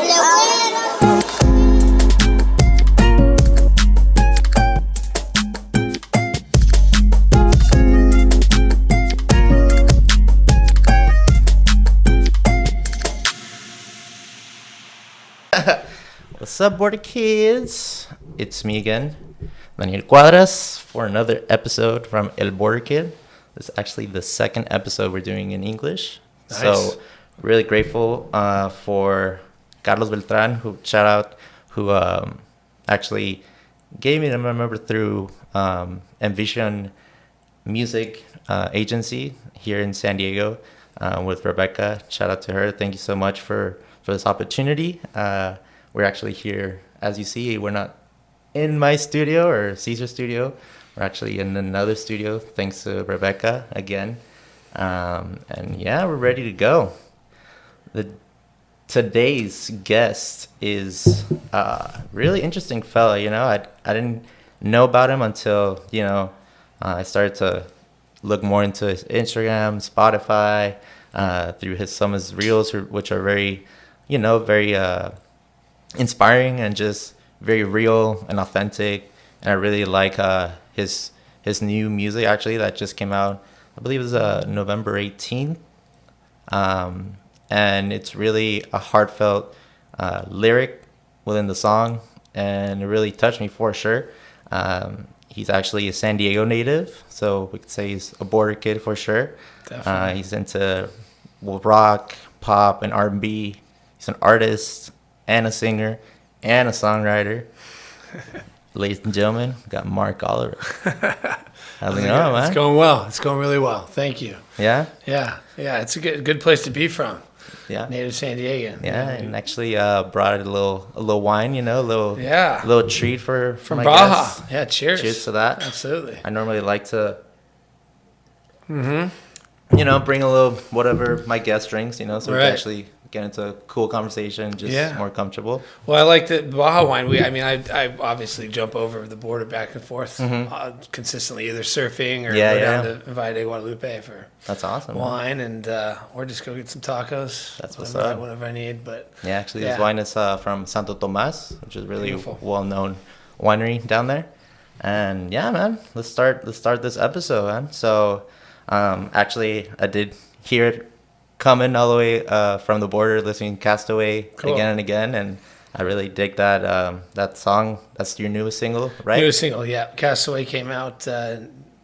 What's up, Border Kids? It's me again, Daniel Cuadras, for another episode from El Border Kid. This is actually the second episode we're doing in English. Nice. So, really grateful for Carlos Beltran, who actually gave me the number through Envision Music Agency here in San Diego with Rebecca. Shout out to her. Thank you so much for this opportunity. We're actually here, as you see, we're not in my studio or Caesar's studio. We're actually in another studio, thanks to Rebecca again. And yeah, we're ready to go. Today's guest is a really interesting fella. You know, I didn't know about him until, I started to look more into his Instagram, Spotify, through some of his reels, which are very, very inspiring and just very real and authentic. And I really like his new music, actually, that just came out. I believe it was November 18th. And it's really a heartfelt lyric within the song, and it really touched me for sure. He's actually a San Diego native, so we could say he's a border kid for sure. Definitely. He's into rock, pop, and R&B. He's an artist and a singer and a songwriter. Ladies and gentlemen, we got Marc Oliver. How's it going, man? It's going well. It's going really well. Thank you. Yeah? Yeah. It's a good place to be from. Yeah. Native San Diego. Yeah, and actually brought a little wine, a little treat from my Baja. guests. Yeah, cheers. Cheers to that. Absolutely. I normally like to bring a little whatever my guest drinks, so we can actually get into a cool conversation, just more comfortable. Well, I like the Baja wine. I obviously jump over the border back and forth consistently, either surfing or go down to Valle de Guadalupe for that's awesome wine, and or just go get some tacos. That's what's up. Whatever I need. But actually, this wine is from Santo Tomas, which is really well-known winery down there. And yeah, man, let's start this episode, man. So, actually, I did hear it coming all the way from the border, listening to Castaway again and again, and I really dig that song. That's your newest single, right? Newest single, yeah. Castaway came out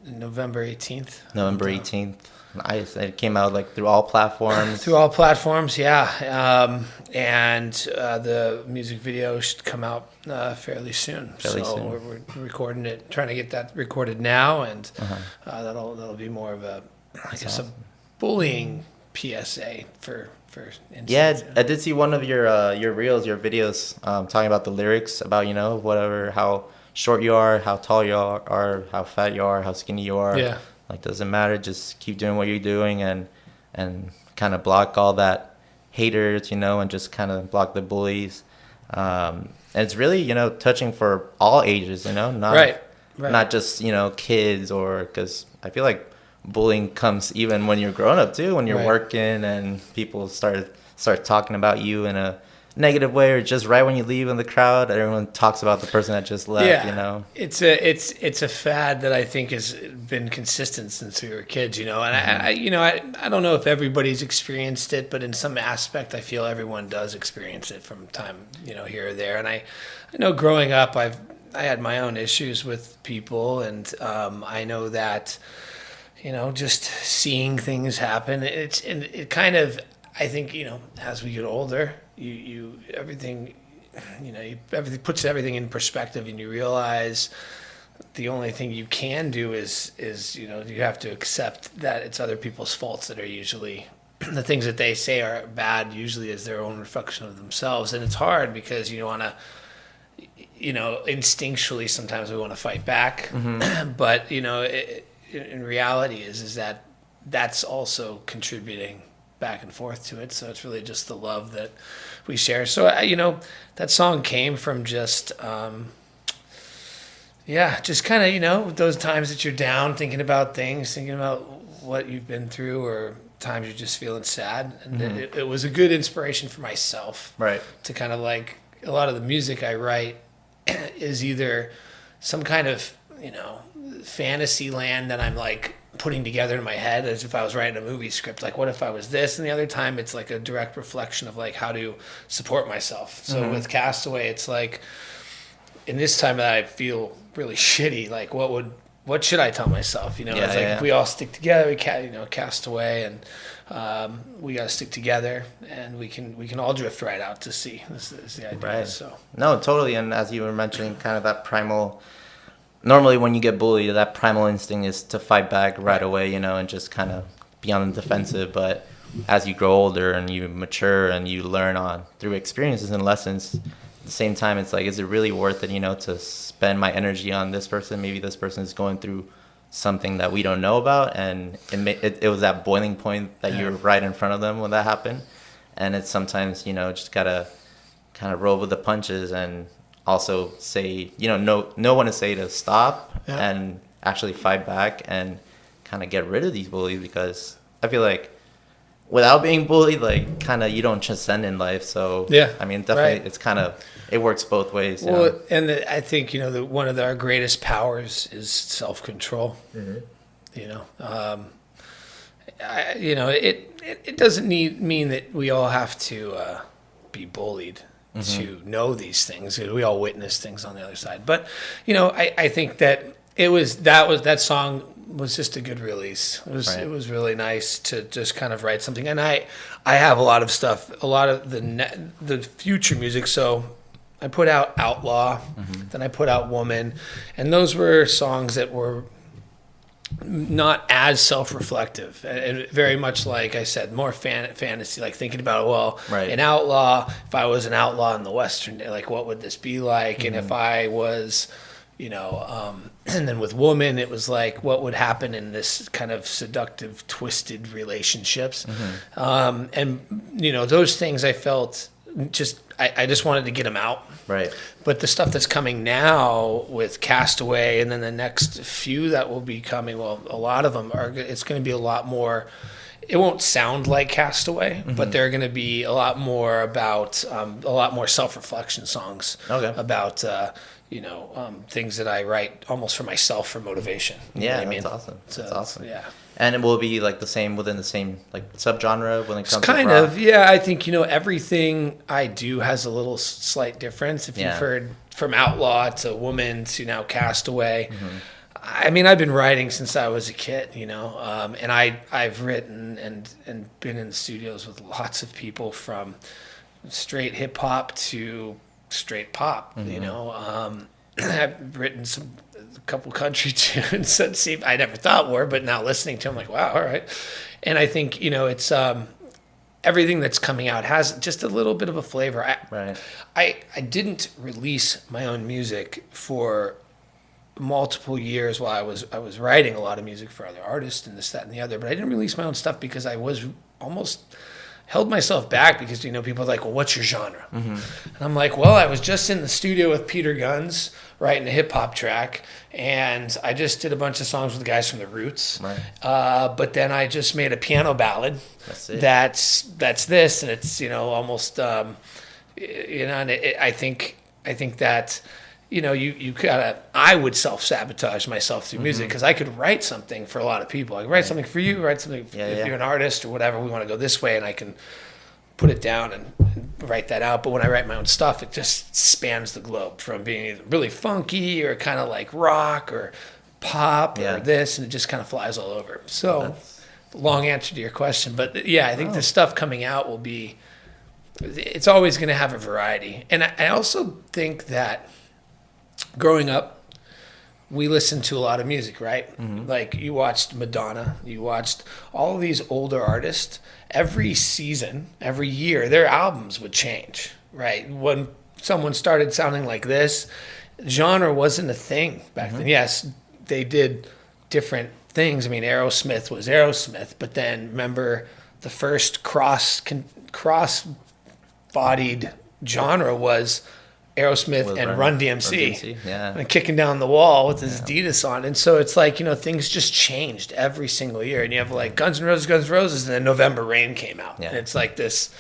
November 18th. November 18th. Nice. It came out through all platforms. Through all platforms, yeah. And the music video should come out fairly soon. We're recording it, trying to get that recorded now, and that'll be more of a a bullying PSA for instance. Yeah, I did see one of your reels, your videos, talking about the lyrics, about whatever, how short you are, how tall you are, how fat you are, how skinny you are. Yeah. Doesn't matter. Just keep doing what you're doing and kind of block all that haters, and just kind of block the bullies. And it's really touching for all ages, not just kids, or because I feel like bullying comes even when you're grown up too, when you're working and people start talking about you in a negative way, or just right when you leave in the crowd, everyone talks about the person that just left. It's a fad that I think has been consistent since we were kids, and I don't know if everybody's experienced it, but in some aspect I feel everyone does experience it from time here or there. And I know growing up I had my own issues with people, and I know that just seeing things happen, it kind of, I think, as we get older, everything puts everything in perspective, and you realize the only thing you can do is you have to accept that it's other people's faults that are usually the things that they say are bad, usually is their own reflection of themselves. And it's hard because you want to, instinctually sometimes we want to fight back, but in reality is that that's also contributing back and forth to it. So it's really just the love that we share. So that song came from just just kind of those times that you're down, thinking about things, thinking about what you've been through, or times you're just feeling sad. And it was a good inspiration for myself. Right. To kind of like, a lot of the music I write is either some kind of, fantasy land that I'm like putting together in my head as if I was writing a movie script. Like, what if I was this? And the other time it's like a direct reflection of like how to support myself. So with Castaway, it's like, in this time that I feel really shitty, like what should I tell myself? It's like if we all stick together, we cast away, and we got to stick together, and we can all drift right out to sea. This is the idea. Right. So No, totally. And as you were mentioning, kind of that primal. Normally, when you get bullied, that primal instinct is to fight back right away, and just kind of be on the defensive. But as you grow older and you mature and you learn through experiences and lessons, at the same time, it's like, is it really worth it, to spend my energy on this person? Maybe this person is going through something that we don't know about, and it was that boiling point that you're right in front of them when that happened. And it's sometimes, just gotta kind of roll with the punches, and also say, no one to say to stop and actually fight back and kind of get rid of these bullies, because I feel like without being bullied, like, kind of you don't transcend in life. So I mean, definitely, it's kind of, it works both ways. Well, and I think one of our greatest powers is self-control. It doesn't mean that we all have to be bullied to know these things. We all witness things on the other side. But I think that that song was just a good release. It was really nice to just kind of write something. And I have a lot of stuff, a lot of the future music. So I put out Outlaw, then I put out Woman, and those were songs that were not as self-reflective, and very much, like I said, more fantasy, like thinking about, an outlaw, if I was an outlaw in the Western, like, what would this be like? And if I was, and then with Woman, it was like, what would happen in this kind of seductive, twisted relationships? And, those things I felt I just wanted to get them out. Right. But the stuff that's coming now with Castaway, and then the next few that will be coming, well, a lot of them it's going to be a lot more. It won't sound like Castaway, but they're going to be a lot more about a lot more self-reflection songs. Okay. About things that I write almost for myself, for motivation. Yeah, that's awesome. That's awesome. Yeah. And it will be like the same within the same like subgenre when it comes kind to rock? of, yeah. I think everything I do has a little slight difference. If you've heard from Outlaw to Woman to now Castaway, I mean, I've been writing since I was a kid, and I've written and been in the studios with lots of people, from straight hip hop to straight pop. I've written a couple country tunes that I never thought were, but now listening to them, like, wow, all right. And I think it's everything that's coming out has just a little bit of a flavor. I didn't release my own music for multiple years while I was writing a lot of music for other artists and this, that, and the other, but I didn't release my own stuff because I was almost held myself back, because people are like, well, what's your genre? And I'm like, well, I was just in the studio with Peter Guns writing a hip hop track, and I just did a bunch of songs with the guys from the Roots. But then I just made a piano ballad. That's this, and it's almost and I think that you gotta. I would self-sabotage myself through music, because I could write something for a lot of people. I could write something for you, write something if you're an artist or whatever. We want to go this way, and I can put it down and write that out. But when I write my own stuff, it just spans the globe, from being either really funky or kind of like rock or pop or this, and it just kind of flies all over. So, long answer to your question, but I think the stuff coming out will be. It's always going to have a variety, and I also think that. Growing up, we listened to a lot of music, right? Like, you watched Madonna, you watched all of these older artists. Every season, every year, their albums would change, right? When someone started sounding like this, genre wasn't a thing back then. Yes, they did different things. I mean, Aerosmith was Aerosmith, but then remember the first cross-bodied genre was Aerosmith With and Run Run DMC, DMC, yeah. and kicking down the wall with his Adidas on. And so it's like, things just changed every single year. And you have like Guns N' Roses, and then November Rain came out. Yeah. And it's like this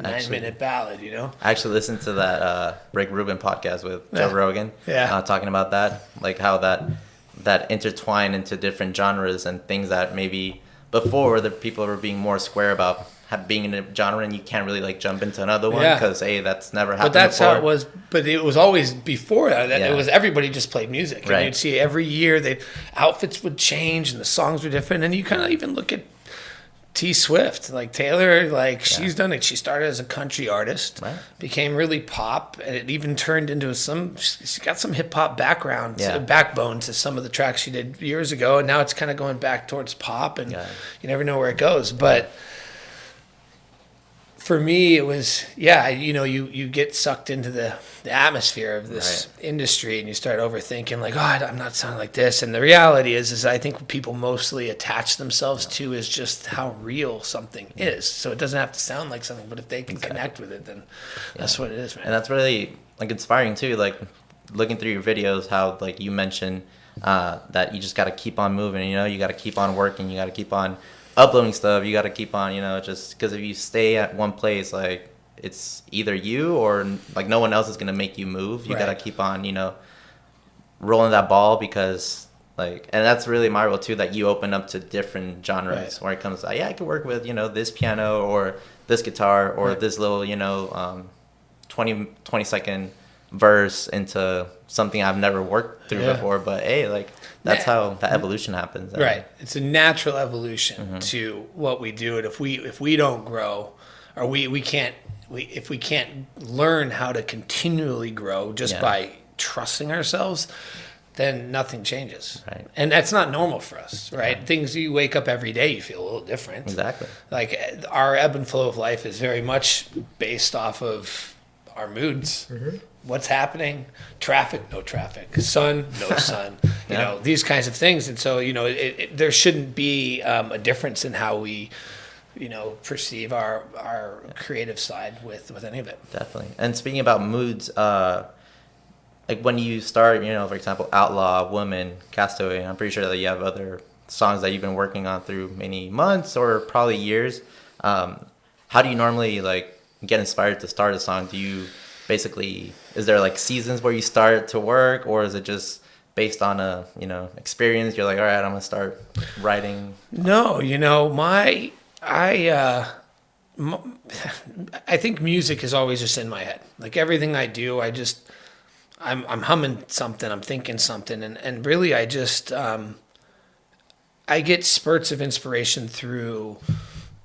Actually, 9-minute ballad, I actually listened to that Rick Rubin podcast with Joe Rogan, talking about that, like how that intertwine into different genres and things that maybe before the people were being more square about being in a genre, and you can't really like jump into another one because that's never happened. But that's before. how it was. But it was always before that. Yeah. It was everybody just played music, Right. and you'd see every year outfits would change and the songs were different. And you kind of even look at T Swift, like Taylor, like she's done it. She started as a country artist, Right. became really pop, and it even turned into she got some hip hop background, backbone to some of the tracks she did years ago, and now it's kind of going back towards pop, and you never know where it goes, but. For me, it was, you get sucked into the atmosphere of this industry, and you start overthinking, like, I'm not sounding like this. And the reality is I think what people mostly attach themselves to is just how real something is. So it doesn't have to sound like something, but if they can connect with it, then that's what it is, man. And that's really like inspiring too. Like looking through your videos, how like you mentioned that you just got to keep on moving. You got to keep on working. You got to keep on uploading stuff. You got to keep on, just because if you stay at one place, like it's either you or like no one else is going to make you move. You got to keep on, rolling that ball, because like, and that's really my role too, that you open up to different genres where it comes to, I can work with, this piano or this guitar or this little, 20-second verse into something I've never worked through before. But hey, like that's how that evolution happens. Right. It's a natural evolution to what we do. And if we don't grow, or if we can't learn how to continually grow just by trusting ourselves, then nothing changes. Right. And that's not normal for us, right? Things, you wake up every day, you feel a little different. Exactly. Like our ebb and flow of life is very much based off of our moods. What's happening? Traffic, no traffic. Sun, no sun. These kinds of things. And so, there shouldn't be a difference in how we, perceive our creative side with any of it. Definitely. And speaking about moods, like when you start, for example, Outlaw, Woman, Castaway, I'm pretty sure that you have other songs that you've been working on through many months or probably years. How do you normally like get inspired to start a song? Do you basically, is there like seasons where you start to work, or is it just based on a, experience? You're like, all right, I'm going to start writing. No, I think music is always just in my head. Like everything I do, I'm humming something, I'm thinking something, and really I just I get spurts of inspiration through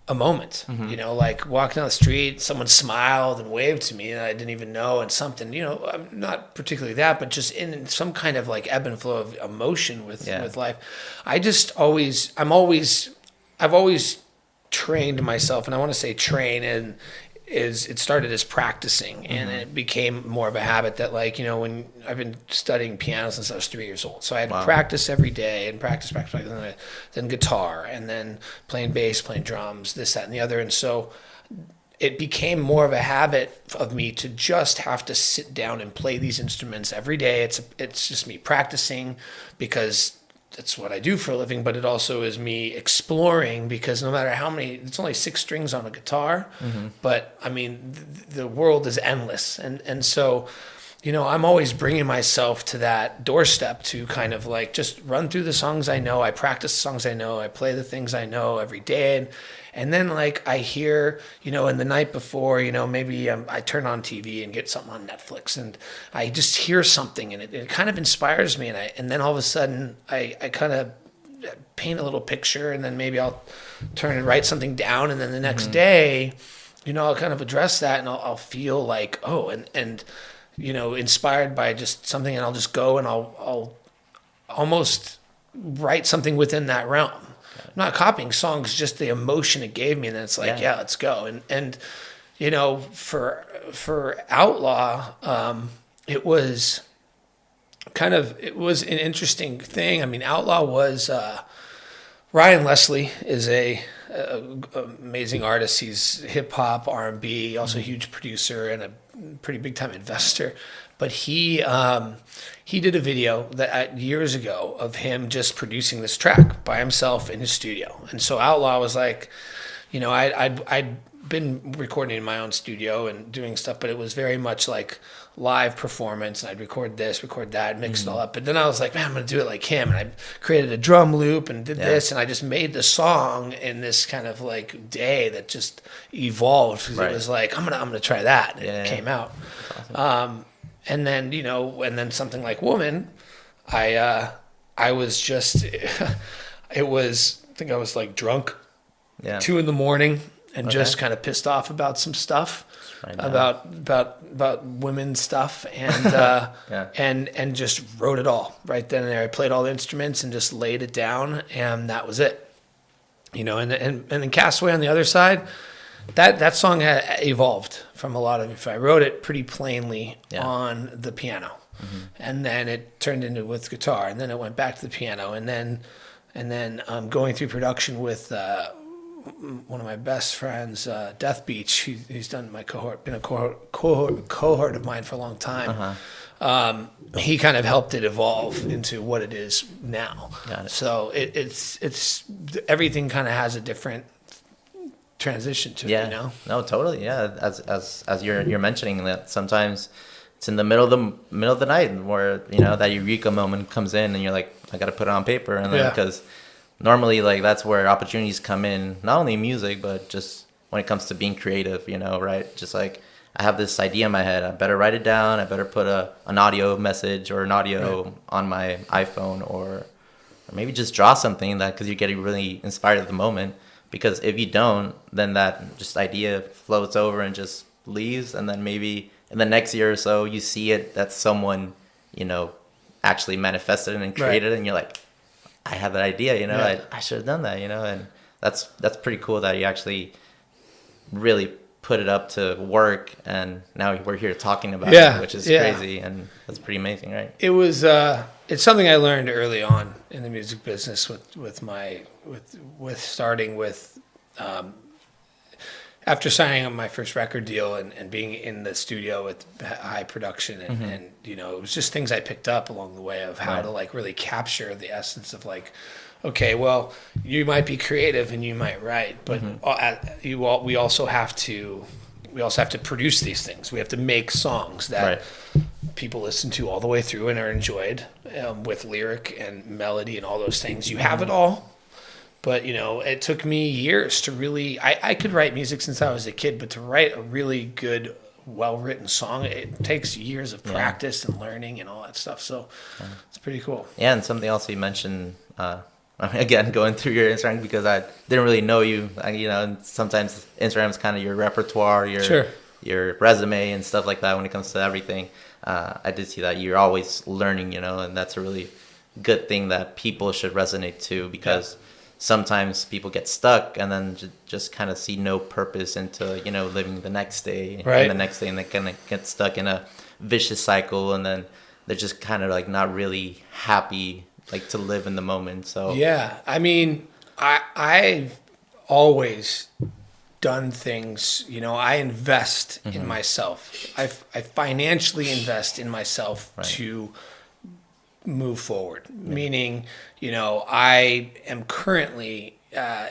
a moment. Like walking down the street, someone smiled and waved to me and I didn't even know, and something, I'm not particularly that, but just in some kind of like ebb and flow of emotion with life. I've always trained myself, and I want to say train, and it started as practicing, and it became more of a habit that, like, when I've been studying piano since I was 3 years old. So I had to practice every day and practice, then guitar, and then playing bass, playing drums, this, that, and the other. And so it became more of a habit of me to just have to sit down and play these instruments every day. It's just me practicing because that's what I do for a living, but it also is me exploring, because no matter how many, it's only 6 strings on a guitar, but I mean, the world is endless. And so, I'm always bringing myself to that doorstep to kind of like just run through the songs I know. I practice the songs I know. I play the things I know every day. And then like I hear, in the night before, maybe I turn on TV and get something on Netflix, and I just hear something, and it kind of inspires me. And then all of a sudden I kind of paint a little picture, and then maybe I'll turn and write something down. And then the next day, I'll kind of address that, and I'll feel like, and inspired by just something, and I'll just go and I'll almost write something within that realm. I'm not copying songs, just the emotion it gave me, and then it's like, let's go. And for Outlaw, it was an interesting thing. I mean, Outlaw was Ryan Leslie is a amazing artist. He's hip hop, R&B, also a huge producer and a pretty big time investor. But he did a video that years ago of him just producing this track by himself in his studio. And so Outlaw was like, you know, I'd been recording in my own studio and doing stuff, but it was very much like live performance, and I'd record this, record that, mix it all up. But then I was like, man, I'm gonna do it like him, and I created a drum loop and did this, and I just made the song in this kind of like day that just evolved, because it was like, I'm gonna try that, and it came out. Awesome. And then, you know, and then something like Woman, I was just it was, I think I was like drunk, 2 a.m, and just kind of pissed off about some stuff, about women's stuff, and and just wrote it all right then and there. I played all the instruments and just laid it down, and that was it. You know, and then Castaway on the other side, that song had evolved from a lot of it. I wrote it pretty plainly on the piano, and then it turned into with guitar, and then it went back to the piano, and then going through production with one of my best friends, Death Beach. He's done my cohort, been a cohort of mine for a long time. He kind of helped it evolve into what it is now. Got it. So it's everything kind of has a different transition to it, you know? No, totally. Yeah. As you're mentioning that sometimes it's in the middle of the night where, you know, that eureka moment comes in and you're like, I got to put it on paper. And then because normally, like, that's where opportunities come in, not only music, but just when it comes to being creative, you know, right? Just like, I have this idea in my head. I better write it down. I better put an audio message or an audio on my iPhone, or maybe just draw something that, because you're getting really inspired at the moment. Because if you don't, then that just idea floats over and just leaves. And then maybe in the next year or so, you see it that someone, you know, actually manifested it and created it. And you're like, I had that idea, you know, I should have done that, you know. And that's pretty cool that you actually really put it up to work. And now we're here talking about it, which is crazy. And that's pretty amazing, right? It was, it's something I learned early on in the music business with starting with, after signing up my first record deal and being in the studio with high production and you know, it was just things I picked up along the way of how to like really capture the essence of like, okay, well, you might be creative and you might write, but we also have to produce these things. We have to make songs that people listen to all the way through and are enjoyed, with lyric and melody and all those things. You have it all. But, you know, it took me years to really, I could write music since I was a kid, but to write a really good, well-written song, it takes years of practice and learning and all that stuff. So it's pretty cool. Yeah, and something else you mentioned, again, going through your Instagram, because I didn't really know you, you know, and sometimes Instagram is kind of your repertoire, your resume and stuff like that when it comes to everything. I did see that you're always learning, you know, and that's a really good thing that people should resonate to, because sometimes people get stuck and then just kind of see no purpose into, you know, living the next day and the next day, and they kind of get stuck in a vicious cycle, and then they're just kind of like not really happy, like, to live in the moment. So yeah, I mean, I've always done things, you know, I invest in myself. I financially invest in myself to move forward, meaning, you know, I am currently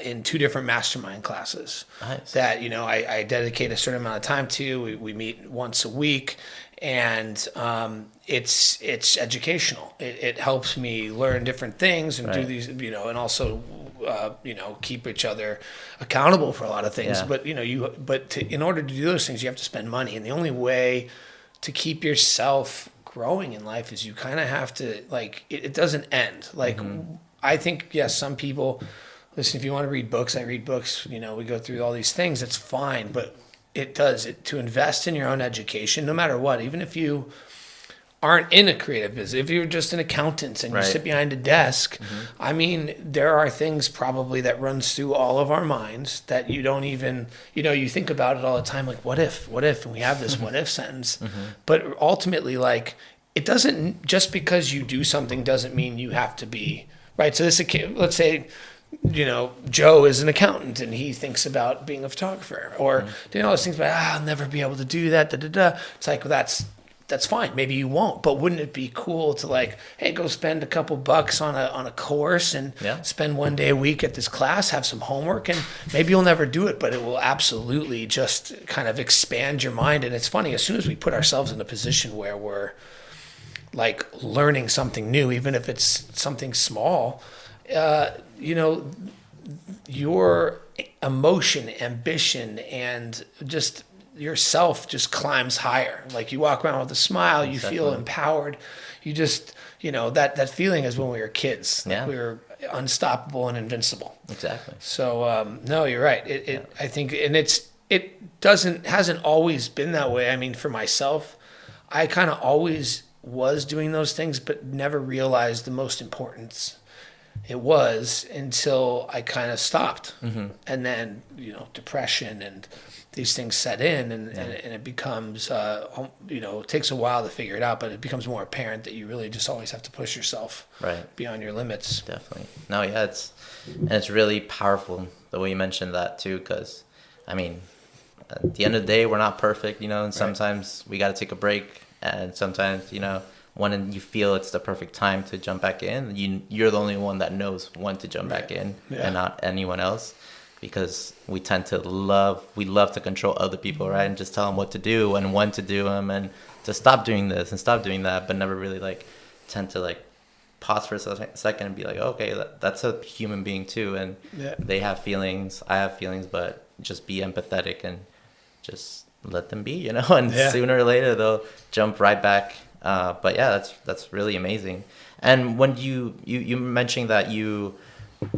in 2 different mastermind classes that, you know, I dedicate a certain amount of time to. We meet once a week, and it's educational. It helps me learn different things and do these, you know, and also you know, keep each other accountable for a lot of things. But you know, in order to do those things, you have to spend money, and the only way to keep yourself growing in life is you kind of have to, like, it doesn't end. Like, I think, yes, some people, listen, if you want to read books, I read books, you know, we go through all these things, it's fine, but to invest in your own education, no matter what, even if you aren't in a creative business, if you're just an accountant and you sit behind a desk, I mean, there are things probably that runs through all of our minds that you don't even, you know, you think about it all the time, like, what if, and we have this what if sentence, but ultimately, like, it doesn't, just because you do something doesn't mean you have to be, right? So let's say Joe is an accountant and he thinks about being a photographer, or doing all those things, but I'll never be able to do that. Da, da, da. It's like, well, that's fine. Maybe you won't, but wouldn't it be cool to like, hey, go spend a couple bucks on a course and spend one day a week at this class, have some homework, and maybe you'll never do it, but it will absolutely just kind of expand your mind. And it's funny, as soon as we put ourselves in a position where we're like learning something new, even if it's something small, your emotion, ambition, and just yourself just climbs higher. Like you walk around with a smile, you feel empowered. You just, that feeling is when we were kids. Like we were unstoppable and invincible. Exactly. So, no, you're right. I think, and hasn't always been that way. I mean, for myself, I kind of always was doing those things, but never realized the most importance it was until I kind of stopped. And then, depression and these things set in, and it becomes, it takes a while to figure it out, but it becomes more apparent that you really just always have to push yourself beyond your limits. Definitely. No, yeah, it's really powerful the way you mentioned that too, because, I mean, at the end of the day, we're not perfect, and sometimes we got to take a break, and sometimes, when you feel it's the perfect time to jump back in, you're the only one that knows when to jump back in and not anyone else, because we tend to love to control other people, right? And just tell them what to do and when to do them and to stop doing this and stop doing that, but never really like tend to like pause for a second and be like, okay, that's a human being too, and they have feelings, I have feelings, but just be empathetic and just let them be, and sooner or later they'll jump right back. But yeah, that's really amazing. And when you mentioned that you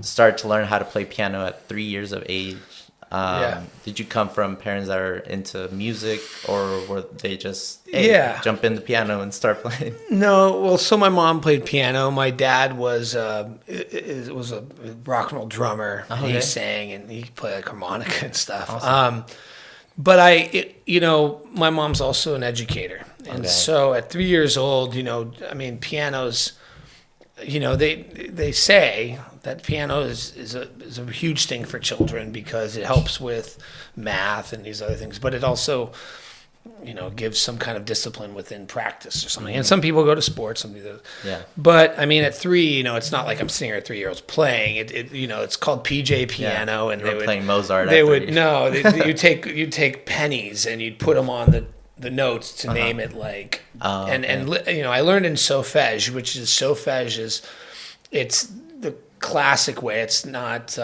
started to learn how to play piano at 3 years of age, did you come from parents that are into music, or were they just jump in the piano and start playing? No, well, so my mom played piano. My dad was a rock and roll drummer. And he sang and he played like harmonica and stuff. Awesome. But my mom's also an educator. And so at 3 years old, pianos, they say that piano is a huge thing for children because it helps with math and these other things, but it also, gives some kind of discipline within practice or something. And some people go to sports, some people. Yeah. But I mean, at 3, it's not like I'm sitting here at 3-year-olds playing. It's called PJ piano, and they were playing Mozart. You take pennies and you'd put them on the notes to name it like, and I learned in solfege, which is solfege it's the classic way. It's not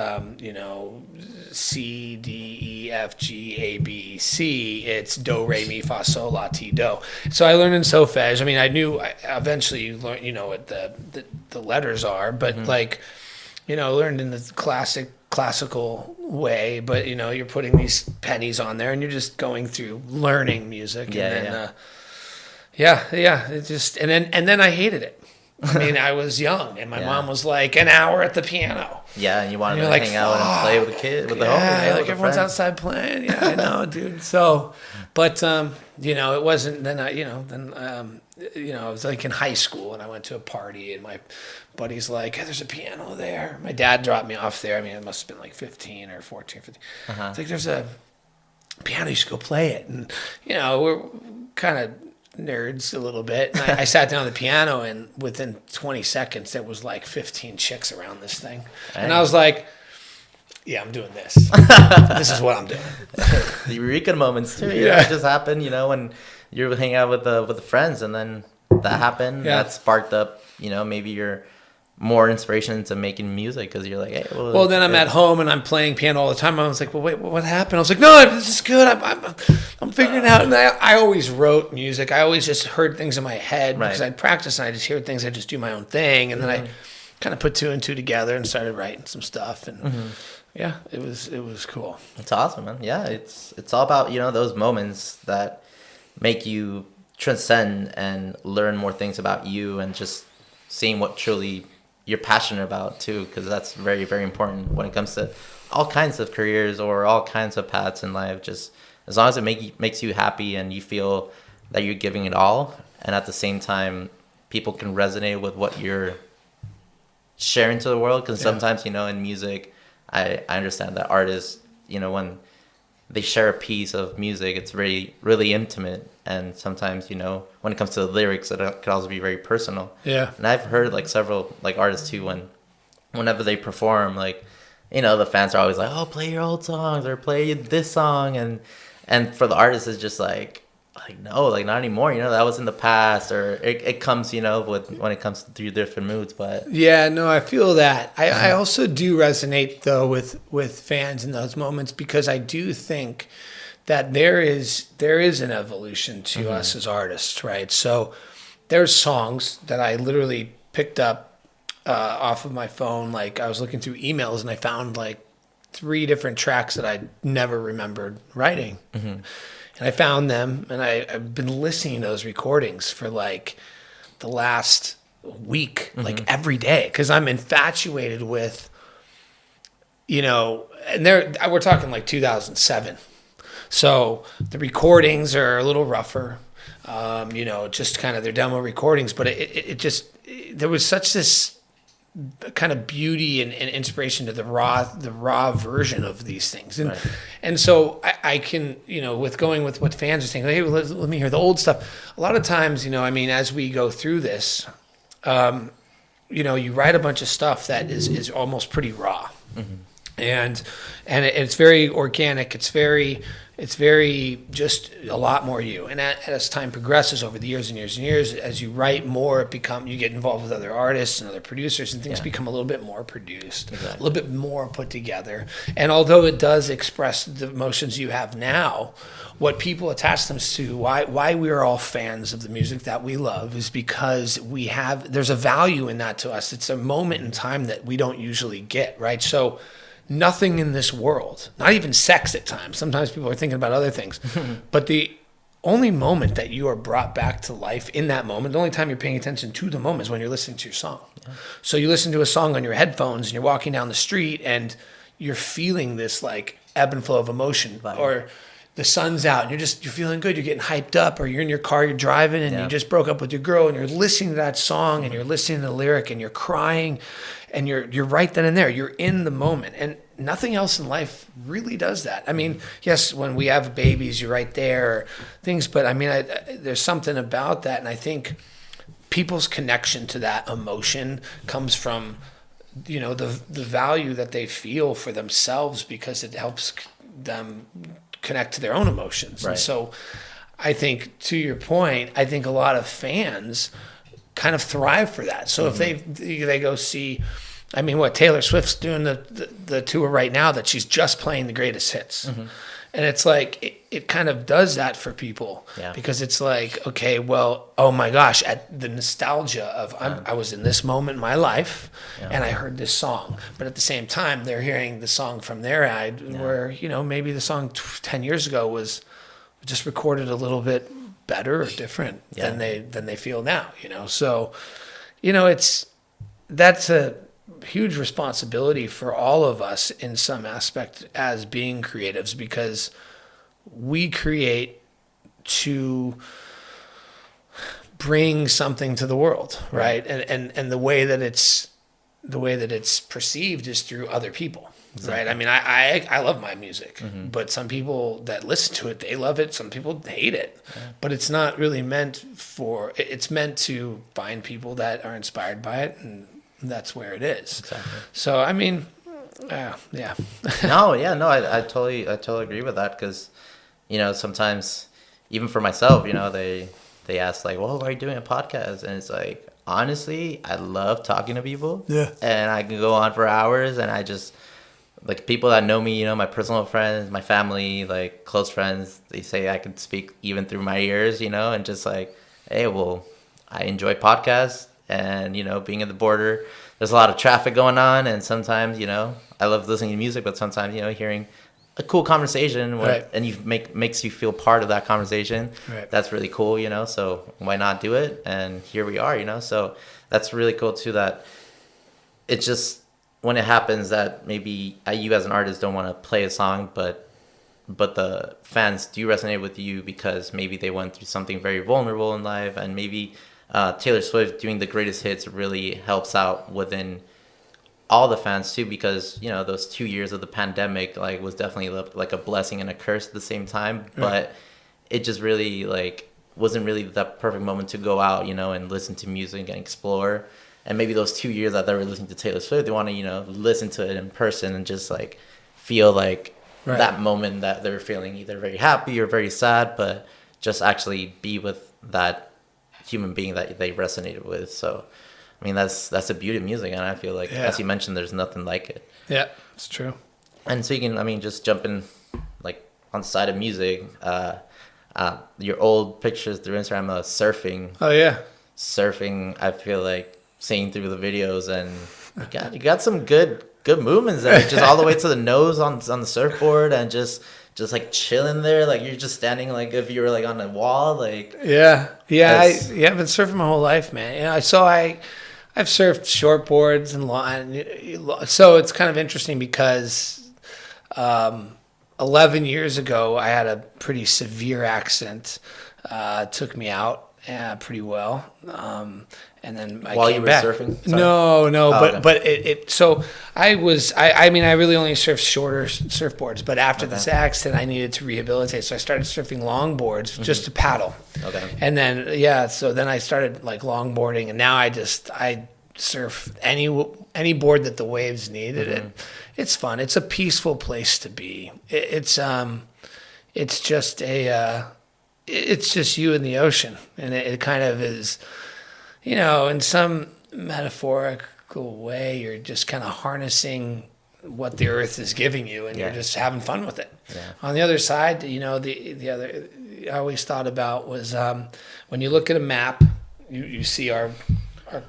C, D, E, F, G, A, B, C. It's do, re, mi, fa, sol, la, ti, do. So I learned in solfege. I mean, I knew eventually you learn, what the letters are, but I learned in the classical way, but you're putting these pennies on there and you're just going through learning music. It just, and then I hated it. I mean, I was young, and my mom was like, an hour at the piano. Yeah, and you wanted to hang out and play with the kid, with the homie, like everyone's outside playing. Yeah, I know, dude. So, but it wasn't. Then I was like in high school, and I went to a party, and my buddy's like, hey, there's a piano there. My dad dropped me off there. I mean, it must have been like 15 or 14, 15. It's like, there's a piano, you should go play it. And we're kind of nerds a little bit. And I sat down at the piano, and within 20 seconds there was like 15 chicks around this thing. Dang. And I was like, yeah, I'm doing this. This is what I'm doing. The eureka moments too. It just happened, when you're hanging out with the friends, and then that happened. That sparked up, maybe your more inspiration into making music, because you're like, hey, well, then I'm at home and I'm playing piano all the time. I was like, well, wait, what happened? I was like, no, this is good. I'm figuring it out. And I always wrote music. I always just heard things in my head because I'd practice and I just hear things. I just do my own thing. And then I kind of put 2 and 2 together and started writing some stuff. And it was cool. It's awesome, man. Yeah, it's all about, those moments that make you transcend and learn more things about you, and just seeing what truly you're passionate about too, because that's very, very important when it comes to all kinds of careers or all kinds of paths in life. Just as long as it makes you happy and you feel that you're giving it all, and at the same time people can resonate with what you're share into the world. Because Yeah. sometimes, you know, in music, I understand that artists, you know, when they share a piece of music, it's really intimate. And sometimes, you know, when it comes to the lyrics, it could also be very personal. Yeah. And I've heard like several like artists too, whenever they perform, like, you know, the fans are always like, oh, play your old songs or play this song. And for the artist, it's just like no, like not anymore, you know, that was in the past. Or it comes, you know, when it comes through different moods. But Yeah, no, I feel that. I also do resonate though with fans in those moments, because I do think that there is an evolution to us as artists, right? So there's songs that I literally picked up off of my phone. Like I was looking through emails and I found like 3 different tracks that I never remembered writing. And I found them, and I've been listening to those recordings for like the last week, like every day, because I'm infatuated with, you know, and we're talking like 2007. So the recordings are a little rougher, you know, just kind of their demo recordings, but it just, there was such this kind of beauty and inspiration to the raw version of these things. And and so I can, you know, with going with what fans are saying, like, hey, well, let me hear the old stuff. A lot of times, you know, I mean, as we go through this, you know, you write a bunch of stuff that is almost pretty raw. And it's very organic. It's very just a lot more you. And as time progresses over the years and years and years, as you write more, you get involved with other artists and other producers, and things become a little bit more produced, a little bit more put together. And although it does express the emotions you have now, what people attach them to, why we are all fans of the music that we love, is because there's a value in that to us. It's a moment in time that we don't usually get, right? So nothing in this world, not even sex at times. Sometimes people are thinking about other things. But the only moment that you are brought back to life in that moment, the only time you're paying attention to the moment is when you're listening to your song. Yeah. So you listen to a song on your headphones and you're walking down the street and you're feeling this like ebb and flow of emotion. Or the sun's out and you're feeling good, you're getting hyped up, or you're in your car, you're driving and you just broke up with your girl and you're listening to that song and you're listening to the lyric and you're crying. And you're right then and there. You're in the moment. And nothing else in life really does that. I mean, yes, when we have babies, you're right there, or things. But I mean, there's something about that. And I think people's connection to that emotion comes from, you know, the value that they feel for themselves, because it helps them connect to their own emotions. Right. And so I think, to your point, I think a lot of fans kind of thrive for that. So if they go see, I mean, Taylor Swift's doing the tour right now, that she's just playing the greatest hits. And it's like, it kind of does that for people, because it's like, okay, well, oh my gosh, at the nostalgia of I was in this moment in my life and I heard this song. But at the same time, they're hearing the song from their eye, where, you know, maybe the song 10 years ago was just recorded a little bit better or different than they feel now, you know. So, you know, that's a huge responsibility for all of us in some aspect as being creatives, because we create to bring something to the world, right? And the way that it's perceived is through other people. Exactly. Right. I mean, I love my music, but some people that listen to it, they love it. Some people hate it, but it's not really it's meant to find people that are inspired by it. And that's where it is. Exactly. So, I mean, yeah. No, I totally agree with that. 'Cause, you know, sometimes even for myself, you know, they ask like, well, why are you doing a podcast? And it's like, honestly, I love talking to people. Yeah. And I can go on for hours, and I just, like, people that know me, you know, my personal friends, my family, like close friends, they say I can speak even through my ears, you know, and just like, hey, well, I enjoy podcasts, and, you know, being in the border, there's a lot of traffic going on, and sometimes, you know, I love listening to music, but sometimes, you know, hearing a cool conversation and makes you feel part of that conversation. Right. That's really cool, you know, so why not do it? And here we are, you know, so that's really cool too, that it's just, when it happens that maybe you as an artist don't want to play a song, but the fans do resonate with you because maybe they went through something very vulnerable in life, and maybe Taylor Swift doing the greatest hits really helps out within all the fans too, because you know those 2 years of the pandemic like was definitely like a blessing and a curse at the same time. But it just really like wasn't really that perfect moment to go out, you know, and listen to music and explore. And maybe those 2 years that they were listening to Taylor Swift, they want to, you know, listen to it in person and just like feel like that moment that they're feeling either very happy or very sad, but just actually be with that human being that they resonated with. So, I mean, that's the beauty of music, and I feel like, as you mentioned, there's nothing like it. Yeah, it's true. And so you can, I mean, just jumping like on the side of music, your old pictures through Instagram, surfing. Oh yeah, surfing. I feel like seeing through the videos, and you got some good movements there, just all the way to the nose on the surfboard, and just like chilling there, like you're just standing like if you were like on a wall, like I've been surfing my whole life, man. You know, I've surfed shortboards and long, so it's kind of interesting because 11 years ago I had a pretty severe accident, took me out pretty well. And then I while came you were back. surfing? No, but it. So I mean, I really only surfed shorter surfboards. But after this accident, I needed to rehabilitate, so I started surfing longboards just to paddle. Okay. And then so then I started like longboarding, and now I surf any board that the waves needed. It's fun. It's a peaceful place to be. It's just it's just you and the ocean, and it kind of is. You know, in some metaphorical way, you're just kind of harnessing what the earth is giving you, and you're just having fun with it. Yeah. On the other side, you know, the other I always thought about was when you look at a map, you see our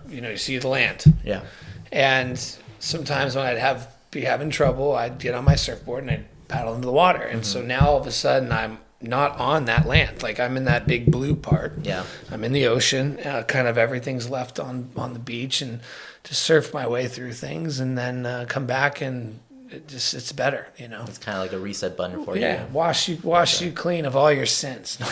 you see the land. Yeah. And sometimes when I'd be having trouble, I'd get on my surfboard and I'd paddle into the water, and so now all of a sudden I'm not on that land. Like I'm in that big blue part. Yeah. I'm in the ocean. Kind of everything's left on the beach, and to surf my way through things, and then come back, and it's better. You know. It's kind of like a reset button for you. Yeah. Wash you clean of all your sins. No,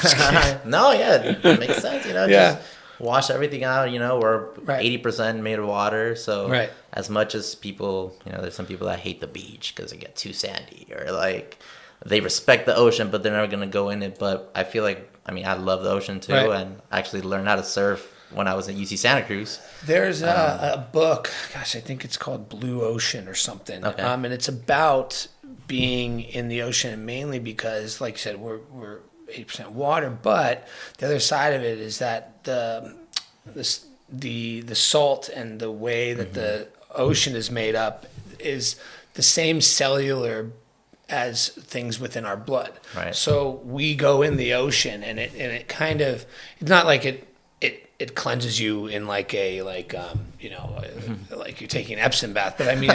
it makes sense. You know. Yeah. Just wash everything out. You know, we're 80% made of water, so as much as people, you know, there's some people that hate the beach because it gets too sandy, or like. They respect the ocean, but they're never going to go in it. But I feel like, I mean, I love the ocean too, and I actually learned how to surf when I was at UC Santa Cruz. There's a book, gosh, I think it's called Blue Ocean or something. Okay. And it's about being in the ocean, and mainly because, like you said, we're 80% water. But the other side of it is that the salt and the way that the ocean is made up is the same cellular as things within our blood. Right. So we go in the ocean, and it kind of, it's not like it cleanses you in like a like you're taking an Epsom bath, but I mean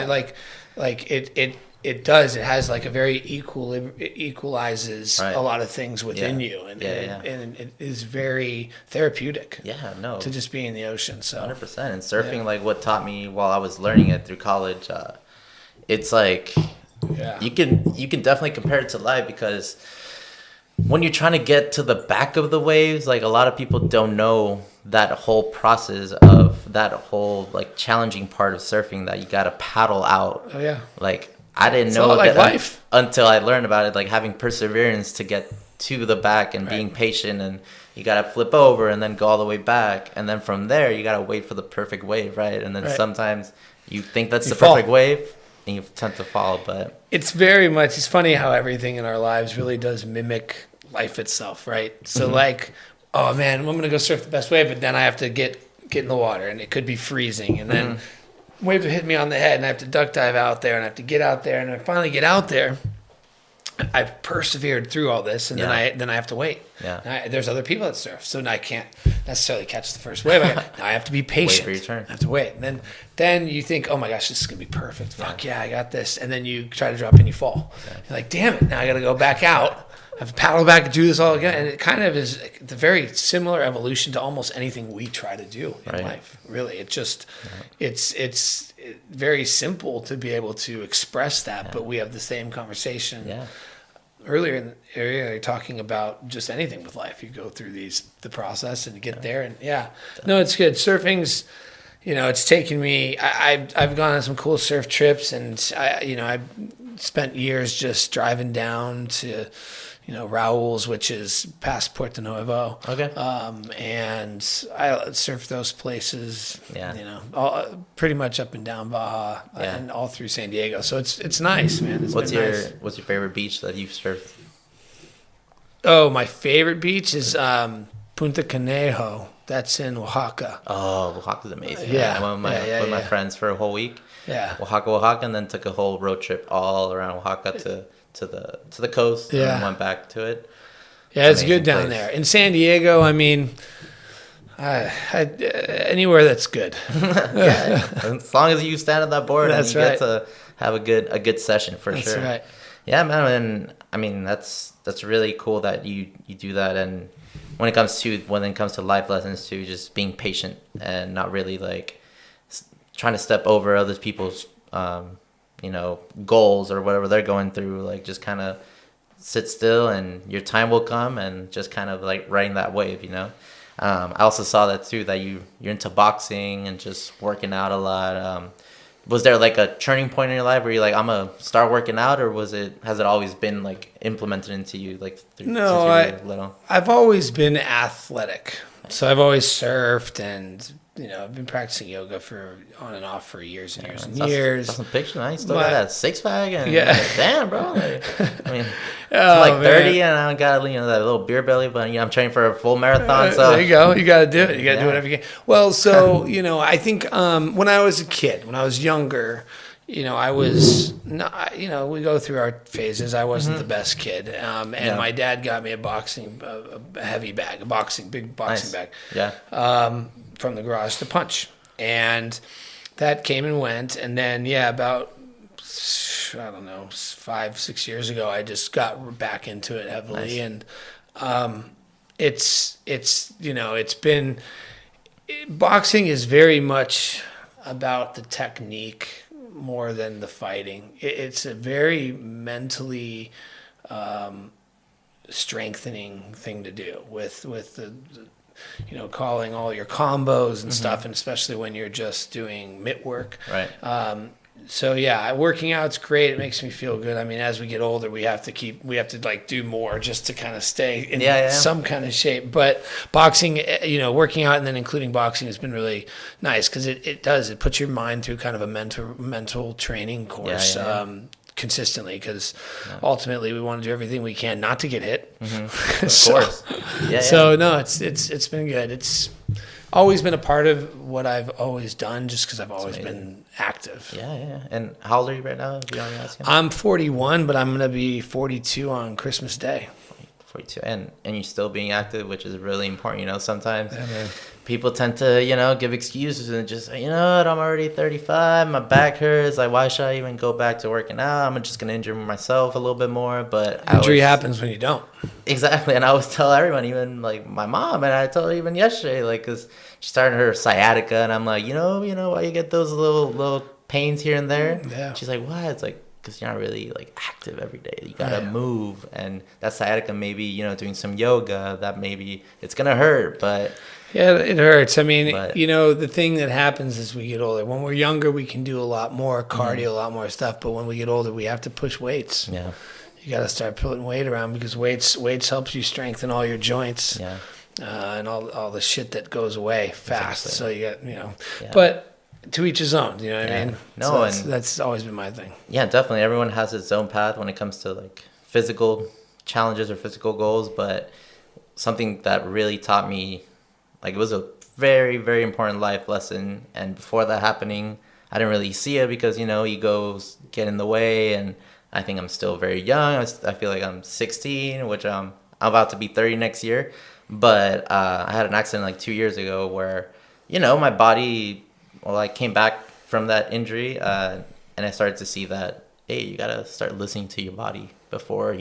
it does. It has like a very it equalizes a lot of things within you, and it is very therapeutic. Yeah, no, to just be in the ocean. So 100%. And surfing, like what taught me while I was learning it through college, it's like. Yeah. You can definitely compare it to life, because when you're trying to get to the back of the waves, like a lot of people don't know that whole process of that whole like challenging part of surfing, that you got to paddle out. Oh yeah. Like I didn't know that like life. Until I learned about it, like having perseverance to get to the back, and being patient, and you got to flip over and then go all the way back, and then from there you got to wait for the perfect wave, right? And then sometimes you think that's the perfect wave, and you tend to fall. But it's funny how everything in our lives really does mimic life itself, right? So like, oh man, I'm gonna go surf the best wave, but then I have to get in the water, and it could be freezing, and then waves will hit me on the head, and I have to duck dive out there, and I have to get out there, and I finally get out there. I've persevered through all this, and then I have to wait. Yeah. There's other people that surf, so now I can't necessarily catch the first wave. Now I have to be patient. Wait for your turn. I have to wait. And then you think, oh my gosh, this is gonna be perfect. Fuck yeah, I got this. And then you try to drop and you fall. Yeah. You're like, damn it! Now I got to go back out. I have to paddle back and do this all again. And it kind of is the very similar evolution to almost anything we try to do in life. Really, it just it's very simple to be able to express that, but we have the same conversation. Yeah. Earlier in the area, talking about just anything with life, you go through the process and get there, and no, it's good. Surfing's, it's taken me. I've gone on some cool surf trips, and I spent years just driving down to, Raúl's, which is past Puerto Nuevo. Okay. And I surfed those places. Yeah. Pretty much up and down Baja, Yeah. and all through San Diego. So it's nice, man. What's your favorite beach that you've surfed? Oh, my favorite beach is Punta Conejo. That's in Oaxaca. Oh, Oaxaca's amazing. Yeah. I went with my friends for a whole week. Yeah. Oaxaca, and then took a whole road trip all around Oaxaca to the coast. And then went back to it. Yeah, it's Amazing good down place. there. In San Diego, I mean, anywhere that's good. Yeah, as long as you stand at that board and That's you right. get to have a good session for That's sure. right. Yeah, man, and I mean that's really cool that you do that. And when it comes to life lessons too, just being patient and not really like trying to step over other people's goals or whatever they're going through. Like just kind of sit still and your time will come, and just kind of like riding that wave. I also saw that too, that you're into boxing and just working out a lot. Was there like a turning point in your life where you're like, I'm gonna start working out, or has it always been like implemented into you like since you were little? I've always been athletic. So I've always surfed, and I've been practicing yoga for on and off for years and years and years. That's some picture, man. You still got that six pack, and Yeah. damn, bro. I mean, Oh, I'm like 30, man. and I got that little beer belly, but I'm training for a full marathon. So There you go. You got to do it. You got to do Yeah. whatever you can. Well, so I think when I was a kid, when I was younger, I was not. We go through our phases. I wasn't the best kid, and my dad got me a heavy bag, big boxing Nice. bag. Yeah. From the garage to punch, and that came and went. And then about I don't know 5-6 years ago, I just got back into it heavily. Nice. And it's been boxing is very much about the technique more than the fighting. It's a very mentally strengthening thing to do with the calling all your combos and stuff, and especially when you're just doing mitt work. Right. So working out's great. It makes me feel good. I mean, as we get older, we have to like do more just to kind of stay in some kind of shape. But boxing, working out and then including boxing has been really nice, because it puts your mind through kind of a mental training course. Consistently, because ultimately we want to do everything we can not to get hit. Mm-hmm. Of course. Yeah. So no, it's been good. It's always been a part of what I've always done, just because I've always been active. Yeah. And how old are you right now? If you don't mind me asking? I'm 41, but I'm gonna be 42 on Christmas Day. 42, and you're still being active, which is really important. Sometimes man. people tend to give excuses and just say, what, I'm already 35, my back hurts, like why should I even go back to working out? I'm just gonna injure myself a little bit more. But Injury happens when you don't. Exactly. And I always tell everyone, even like my mom, and I told her even yesterday, like, because she started her sciatica, and I'm like, why you get those little pains here and there? Yeah. She's like, why? It's like, because you're not really like active every day. You gotta move, and that sciatica, maybe doing some yoga, that maybe it's gonna hurt, but yeah, it hurts. I mean, the thing that happens as we get older, when we're younger, we can do a lot more cardio, a lot more stuff, but when we get older, we have to push weights. Yeah. You got to start putting weight around, because weights helps you strengthen all your joints. Yeah. And all the shit that goes away fast. Exactly. So you got but to each his own. You know what I mean? No, so that's always been my thing. Yeah, definitely. Everyone has its own path when it comes to like physical challenges or physical goals, but something that really taught me, like, it was a very, very important life lesson. And before that happening, I didn't really see it because, egos get in the way. And I think I'm still very young. I feel like I'm 16, which I'm about to be 30 next year. But I had an accident like 2 years ago where, my body, I came back from that injury and I started to see that, hey, you got to start listening to your body before,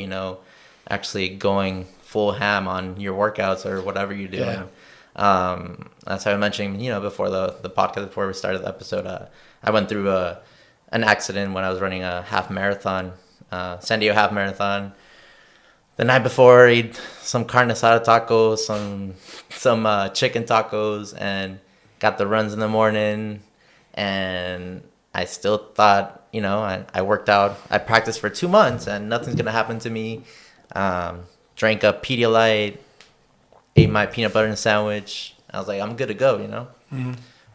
actually going full ham on your workouts or whatever you're doing. Yeah. That's how I mentioned, before the podcast, before we started the episode, I went through an accident when I was running a half marathon, San Diego half marathon. The night before, I ate some carne asada tacos, some chicken tacos, and got the runs in the morning, and I still thought, I worked out. I practiced for 2 months, and nothing's gonna happen to me. Drank a Pedialyte, ate my peanut butter and sandwich. I was like, I'm good to go.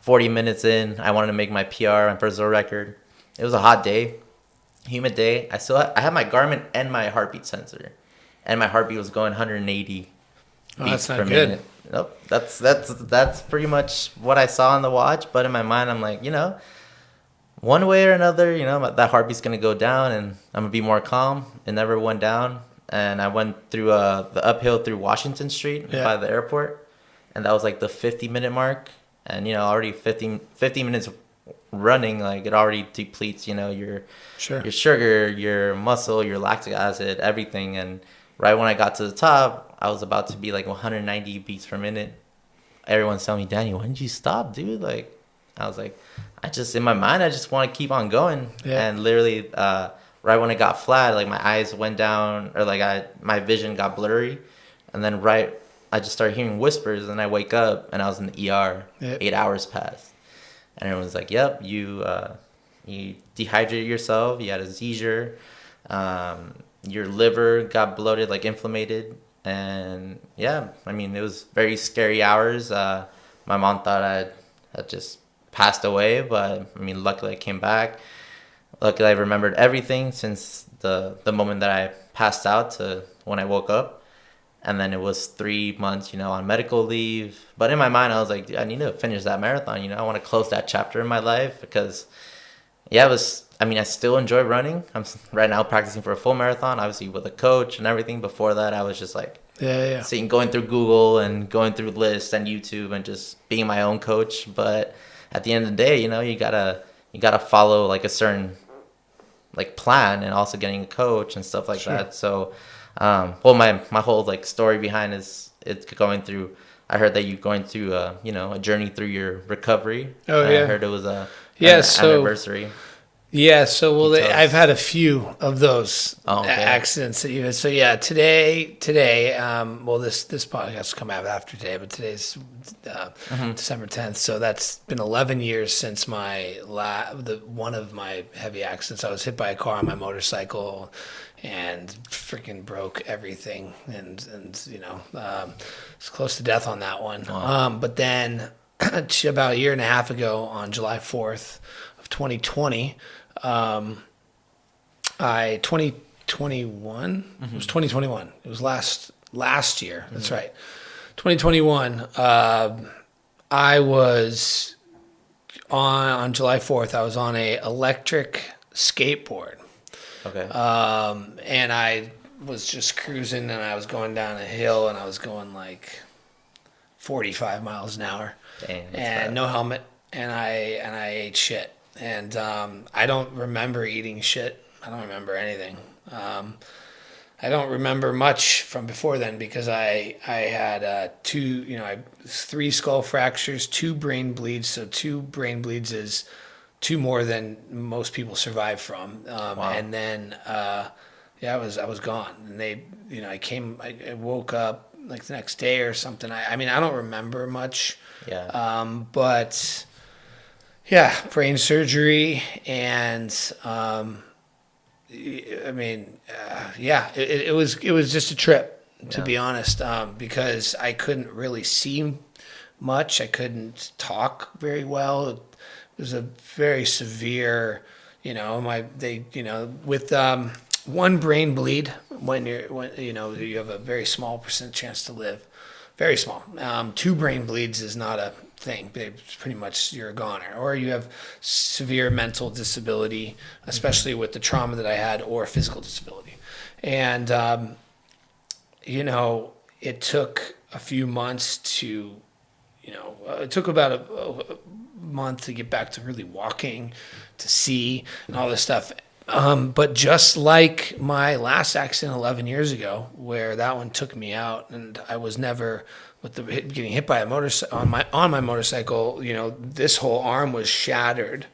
40 minutes in, I wanted to make my PR, my personal record. It was a hot day, humid day. I had my Garmin and my heartbeat sensor, and my heartbeat was going 180 beats per minute. Nope, that's pretty much what I saw on the watch. But in my mind, I'm like, one way or another, that heartbeat's gonna go down, and I'm gonna be more calm. It never went down, and I went through the uphill through Washington Street by the airport, and that was like the 50-minute mark. And already 50 minutes running, like it already depletes your sugar, your muscle, your lactic acid, everything. And right when I got to the top, I was about to be like 190 beats per minute. Everyone's telling me, Danny, when did you stop, dude? Like, I was like, in my mind, I just want to keep on going. And literally right when it got flat, like my eyes went down, or like my vision got blurry. And then I just started hearing whispers, and I wake up, and I was in the ER. 8 hours passed, and everyone's like, "Yep, you dehydrated yourself. You had a seizure. Your liver got bloated, like inflamed, and it was very scary hours. My mom thought I had just passed away, but luckily I came back. Luckily I remembered everything since the moment that I passed out to when I woke up." And then it was 3 months, on medical leave. But in my mind, I was like, I need to finish that marathon. I want to close that chapter in my life because, I still enjoy running. I'm right now practicing for a full marathon, obviously with a coach and everything. Before that, I was just like, going through Google and going through lists and YouTube and just being my own coach. But at the end of the day, you gotta follow like a certain like plan, and also getting a coach and stuff like that. So. My whole like story behind it's going through. I heard that you're going through a journey through your recovery. Oh yeah. I heard it was an anniversary. Yeah, so I've had a few of those accidents that you had. So yeah, today, this podcast will come out after today, but today's December 10th. So that's been 11 years since one of my heavy accidents. I was hit by a car on my motorcycle and freaking broke everything, and was close to death on that one. Wow. But then about a year and a half ago, on July 4th of 2020. 2021. It was 2021. It was last year. That's right. 2021. I was on July 4th. I was on a electric skateboard. Okay. And I was just cruising, and I was going down a hill, and I was going like 45 miles an hour. Dang, and bad. No helmet, and I ate shit. And I don't remember eating shit. I don't remember anything. I don't remember much from before then because I had 3 skull fractures, 2 brain bleeds. So 2 brain bleeds is 2 more than most people survive from. Wow. And then I was gone. And I woke up like the next day or something. I don't remember much. Yeah. But. Yeah, brain surgery, and it was just a trip, to be honest, because I couldn't really see much. I couldn't talk very well. It was a very severe, with one brain bleed when you have a very small % chance to live, very small. 2 brain bleeds is not a thing. It's pretty much you're a goner, or you have severe mental disability, especially with the trauma that I had, or physical disability. And it took a few months to it took about a month to get back to really walking, to see, and all this stuff. But just like my last accident 11 years ago, where that one took me out, and I was never getting hit by a motorcycle on my motorcycle. This whole arm was shattered,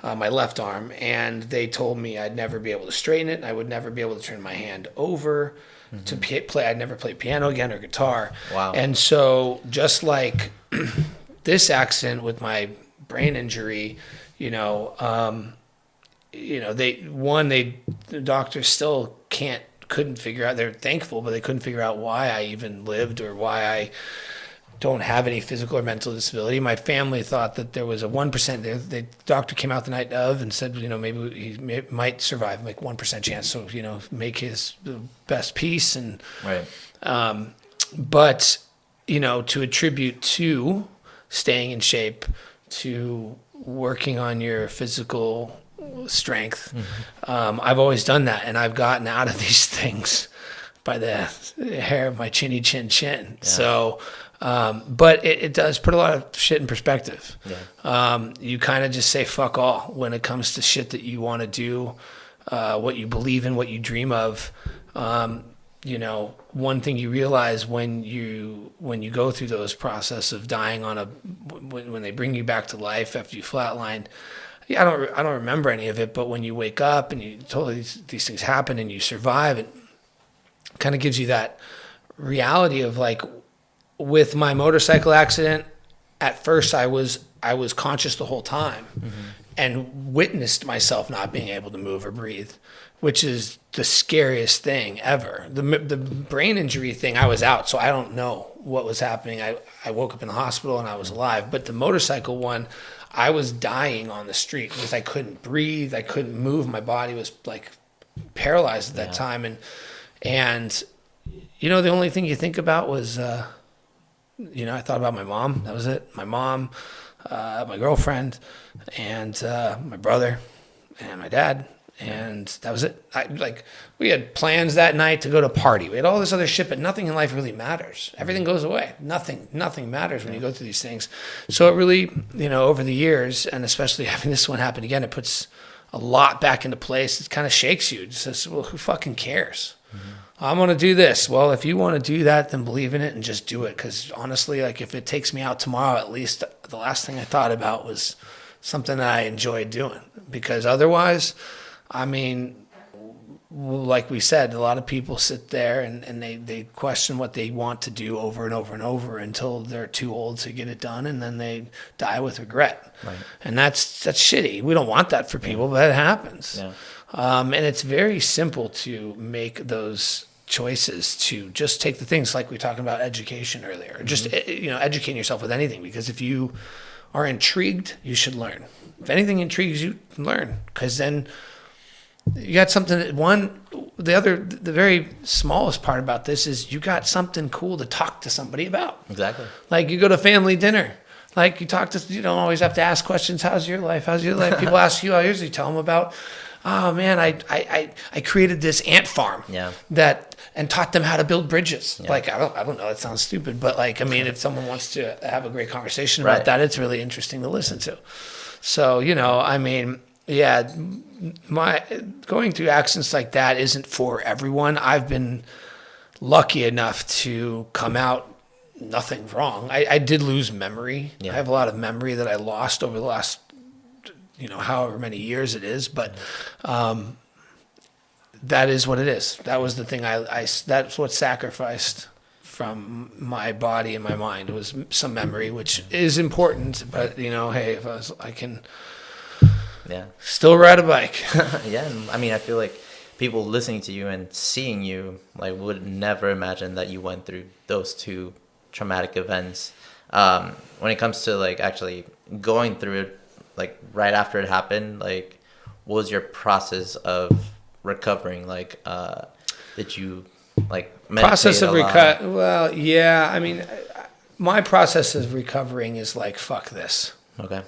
my left arm, and they told me I'd never be able to straighten it. And I would never be able to turn my hand over to play. I'd never play piano again or guitar. Wow! And so just like this accident with my brain injury, the doctors still couldn't figure out. They're thankful, but they couldn't figure out why I even lived or why I don't have any physical or mental disability. My family thought that there was a 1%. The doctor came out the night of and said, maybe he might survive, like 1% chance. So, make his best piece. And, Right. But, to attribute to staying in shape, to working on your physical strength, I've always done that. And I've gotten out of these things by the hair of my chinny chin. Yeah. So, but it does put a lot of shit in perspective. Yeah. You kind of just say fuck all when it comes to shit that you want to do, what you believe in, what you dream of. One thing you realize when you go through those process of dying when they bring you back to life after you flatline, I don't remember any of it, but when you wake up and you totally these things happen and you survive, it kind of gives you that reality of like, with my motorcycle accident, at first I was conscious the whole time and witnessed myself not being able to move or breathe, which is the scariest thing ever. The brain injury thing, I was out, so I don't know what was happening. I woke up in the hospital and I was alive. But the motorcycle one, I was dying on the street because I couldn't breathe. I couldn't move. My body was like paralyzed at that time. And the only thing you think about was... I thought about my mom. That was it. My mom, my girlfriend, and my brother, and my dad, and that was it. We had plans that night to go to a party. We had all this other shit, but nothing in life really matters. Everything goes away. Nothing matters when you go through these things. So it really, over the years, and especially having this one happen again, it puts a lot back into place. It kind of shakes you. It says, well, who fucking cares? I'm going to do this. Well, if you want to do that, then believe in it and just do it. Because honestly, like if it takes me out tomorrow, at least the last thing I thought about was something that I enjoyed doing. Because otherwise, I mean, like we said, a lot of people sit there and they question what they want to do over and over and over until they're too old to get it done. And then they die with regret. Right. And that's shitty. We don't want that for people, but it happens. Yeah. And it's very simple to make those choices, to just take the things like we talked about education earlier, just educating yourself with anything, because if you are intrigued, you should learn. If anything intrigues you, learn, because then you got something. The very smallest part about this is you got something cool to talk to somebody about. Exactly. Like you go to family dinner, like you don't always have to ask questions. How's your life? People ask you. I usually tell them about, oh man, I created this ant farm and taught them how to build bridges. Yeah. Like, I don't know, that sounds stupid, but like, I mean, if someone wants to have a great conversation about that, it's really interesting to listen to. So, I mean, my going through accidents like that isn't for everyone. I've been lucky enough to come out nothing wrong. I did lose memory. Yeah. I have a lot of memory that I lost over the last however many years it is, but that is what it is. That was the thing that's what sacrificed from my body and my mind was some memory, which is important, but hey, if I can still ride a bike. Yeah. I mean, I feel like people listening to you and seeing you like would never imagine that you went through those two traumatic events. When it comes to like actually going through it, like right after it happened, like what was your process of recovering? Like, did you like process of recovery? Well, yeah. I mean, my process of recovering is like, fuck this. Okay.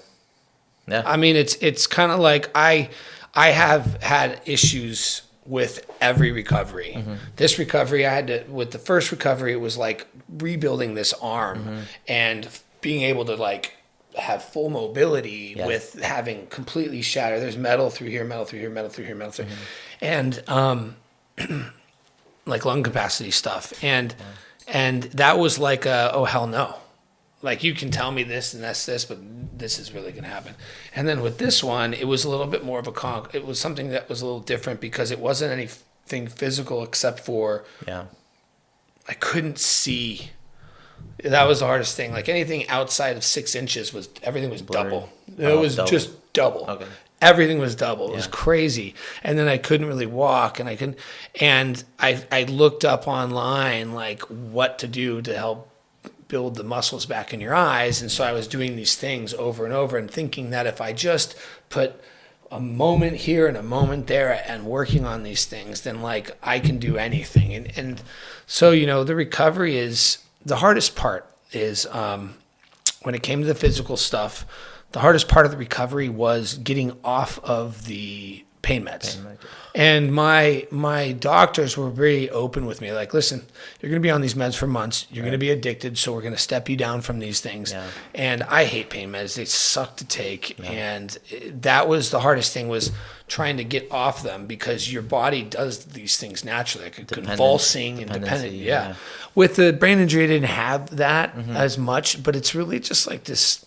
Yeah. I mean, it's kind of like I have had issues with every recovery. Mm-hmm. This recovery with the first recovery, it was like rebuilding this arm and being able to like have full mobility with having completely shattered. There's metal through here, metal through here, metal through here, metal through and like lung capacity stuff. And that was like oh hell no. Like you can tell me this and that's this, but this is really going to happen. And then with this one, it was a little bit more of it was something that was a little different because it wasn't anything physical except for I couldn't see That was the hardest thing. Like anything outside of 6 inches everything was Blurry. double. It Oh, was double. just double. Okay. Everything was double. It was Yeah. crazy. And then I couldn't really walk, and I looked up online like what to do to help build the muscles back in your eyes. And so I was doing these things over and over and thinking that if I just put a moment here and a moment there and working on these things, then like I can do anything. And so, the recovery is the hardest part is when it came to the physical stuff, the hardest part of the recovery was getting off of the pain meds. And my doctors were very open with me. Like, listen, you're going to be on these meds for months. You're going to be addicted, so we're going to step you down from these things. Yeah. And I hate pain meds. They suck to take. Yeah. And that was the hardest thing, was trying to get off them, because your body does these things naturally, like convulsing and dependent. Yeah. With the brain injury, I didn't have that as much, but it's really just like this.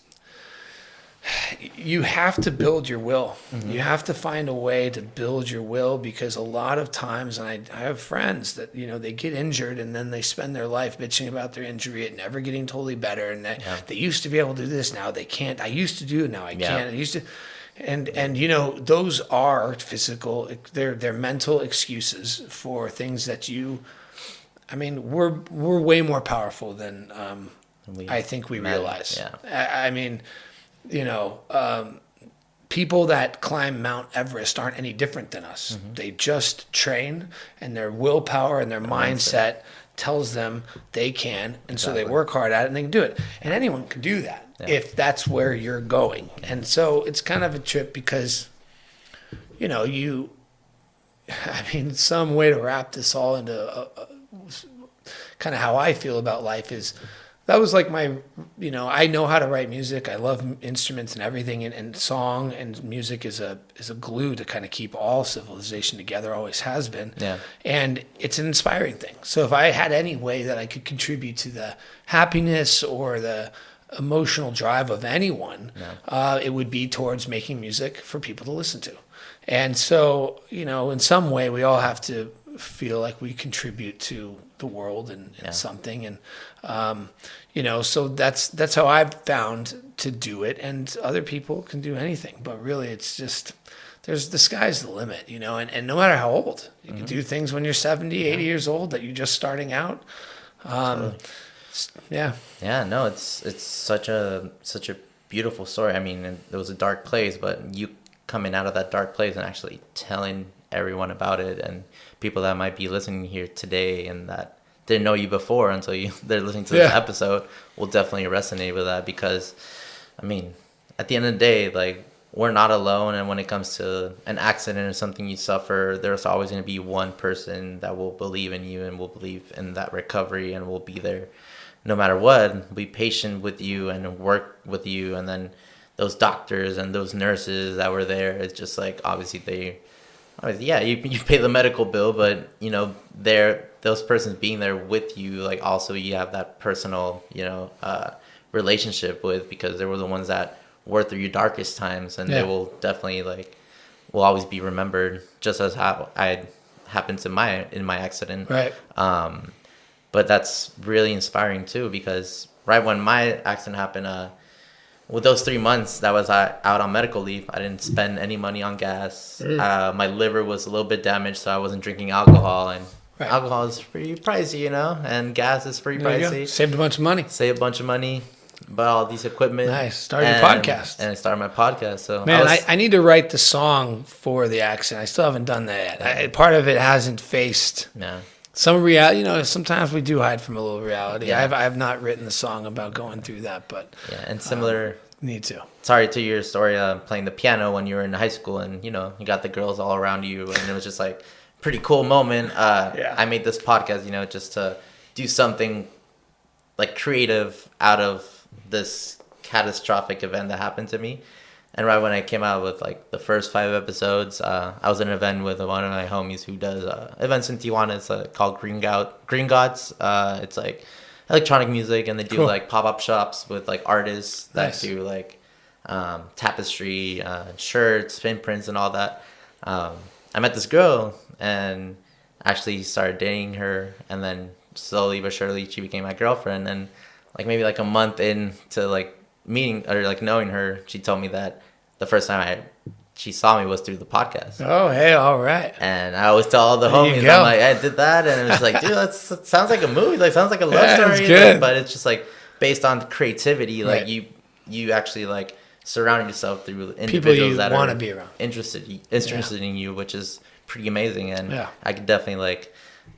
You have to build your will. You have to find a way to build your will, because a lot of times, and I have friends that, they get injured and then they spend their life bitching about their injury, it never getting totally better. And they used to be able to do this, now they can't. I used to do it, now I can't. I used to. And those are physical, they're mental excuses for things that we're way more powerful than I think we realize. I mean, people that climb Mount Everest aren't any different than us. They just train, and their willpower and their mindset tells them they can. And so they work hard at it and they can do it. And anyone can do that if that's where you're going. And so it's kind of a trip, because, some way to wrap this all into kind of how I feel about life is, that was like my, I know how to write music. I love instruments and everything, and song and music is a glue to kind of keep all civilization together, always has been. Yeah. And it's an inspiring thing. So if I had any way that I could contribute to the happiness or the emotional drive of anyone, it would be towards making music for people to listen to. And so, in some way, we all have to feel like we contribute to the world and something. And, so that's how I've found to do it. And other people can do anything, but really it's just, the sky's the limit, and no matter how old, you can do things when you're 70, 80 years old that you're just starting out. No, it's such a beautiful story. I mean, it was a dark place, but you coming out of that dark place and actually telling everyone about it, and people that might be listening here today and that didn't know you before until they're listening to this episode will definitely resonate with that, because I mean, at the end of the day, like, we're not alone. And when it comes to an accident or something you suffer, there's always going to be one person that will believe in you and will believe in that recovery and will be there no matter what, be patient with you and work with you. And then those doctors and those nurses that were there, it's just like, obviously you pay the medical bill, but those persons being there with you, like, also you have that personal relationship with, because they were the ones that were through your darkest times, and they will definitely will always be remembered, just as how I happened in my accident. Right. But that's really inspiring too, because right when my accident happened, with those 3 months that was out on medical leave, I didn't spend any money on gas. My liver was a little bit damaged, so I wasn't drinking alcohol, and alcohol is pretty pricey, and gas is pretty pricey. Saved a bunch of money. Bought all these equipment. Nice. Started your podcast. And I started my podcast. So man, I need to write the song for the accident. I still haven't done that yet. Part of it hasn't faced some reality. Sometimes we do hide from a little reality. I have not written the song about going through that, but and similar. Need to. Sorry to your story, playing the piano when you were in high school, and you got the girls all around you, and it was just like pretty cool moment. I made this podcast, just to do something like creative out of this catastrophic event that happened to me. And right when I came out with like the first 5 episodes, I was in an event with one of my homies who does events in Tijuana. It's called Green Gods. It's like electronic music, and they do like pop-up shops with like artists that do like tapestry, shirts, spin prints, and all that. I met this girl and actually started dating her, and then slowly but surely she became my girlfriend. And like maybe like a month into like meeting or like knowing her, she told me that the first time she saw me was through the podcast. Oh, hey, all right. And I always tell all the There you homies, go. I'm like, I did that, and it was like, dude, that sounds like a movie, like sounds like a love Yeah, story, it's good. like, but it's just like based on creativity, like Right. you actually like surround yourself through People individuals you that want are to be around. interested in you, which is pretty amazing, and Yeah. I could definitely like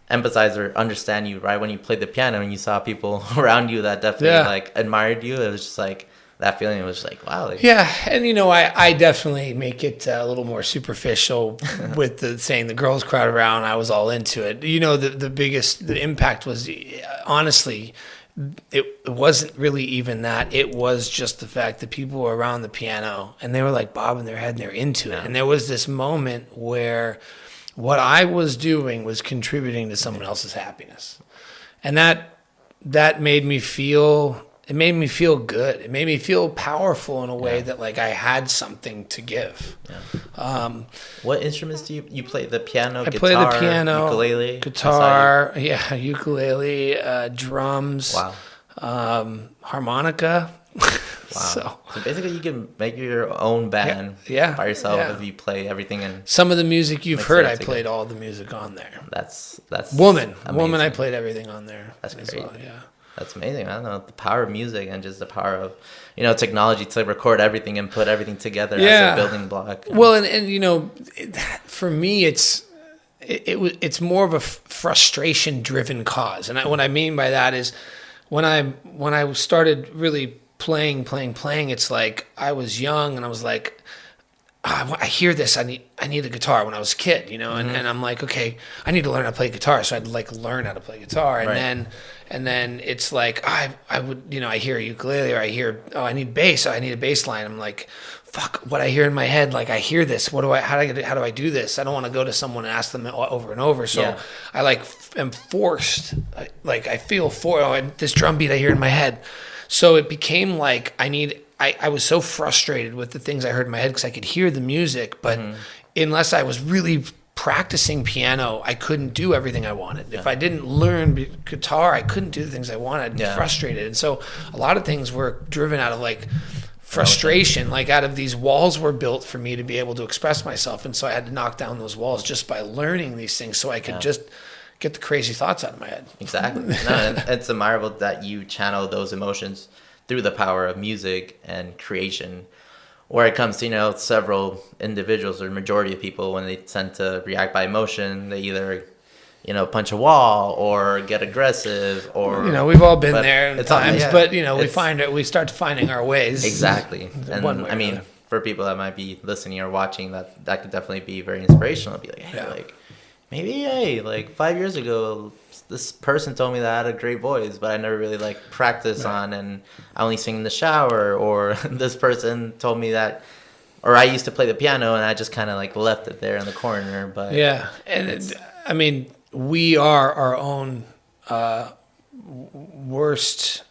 empathize or understand you right when you played the piano and you saw people around you that definitely Yeah. like admired you. It was just like that feeling was like, wow, like, Yeah, and I definitely make it a little more superficial with the saying the girls crowd around. I was all into it. The impact was honestly, it wasn't really even that. It was just the fact that people were around the piano and they were like bobbing their head and they're into it. Yeah. And there was this moment where what I was doing was contributing to someone else's happiness, and that made me feel. It made me feel good. It made me feel powerful in a way that like I had something to give. yeah. What instruments do you play? The piano, I guitar, play the piano, ukulele, guitar, ukulele, drums, wow. harmonica. Wow. So basically, you can make your own band Yeah, by yourself yeah. if you play everything. And Some of the music you've Mix heard, it I together. played all the music on there. that's Woman, amazing. I played everything on there. That's as great. well, yeah. That's amazing. I don't know, the power of music and just the power of technology to record everything and put everything together Yeah. as a building block. Well, and for me, it's more of a frustration driven cause, and what I mean by that is when I started really playing, it's like I was young and I was like, I hear this. I need a guitar when I was a kid, and I'm like, okay, I need to learn how to play guitar. So I'd like learn how to play guitar, and Right. then it's like I would, I hear a ukulele, or I hear, oh, I need bass. I need a bass line. I'm like, fuck, what I hear in my head, like I hear this. How do I do this? I don't want to go to someone and ask them over and over. So Yeah. I like am forced. I feel this drum beat I hear in my head. So it became like I was so frustrated with the things I heard in my head because I could hear the music, but unless I was really practicing piano, I couldn't do everything I wanted. If I didn't learn guitar, I couldn't do the things I wanted. I'd be frustrated. And so a lot of things were driven out of like frustration, like out of these walls were built for me to be able to express myself. And so I had to knock down those walls just by learning these things so I could just get the crazy thoughts out of my head. Exactly. No, and it's admirable that you channel those emotions through the power of music and creation. Where it comes to, several individuals or majority of people, when they tend to react by emotion, they either, punch a wall or get aggressive or... we've all been but there at it's all- times, yeah. but, It's- we start finding our ways. Exactly. And One way or I mean, another. for people that might be listening or watching, that could definitely be very inspirational. Be like, hey, Yeah. like 5 years ago, this person told me that I had a great voice, but I never really like practiced on, and I only sing in the shower. Or this person told me that, or I used to play the piano and I just kind of like left it there in the corner. But Yeah. And I mean, we are our own worst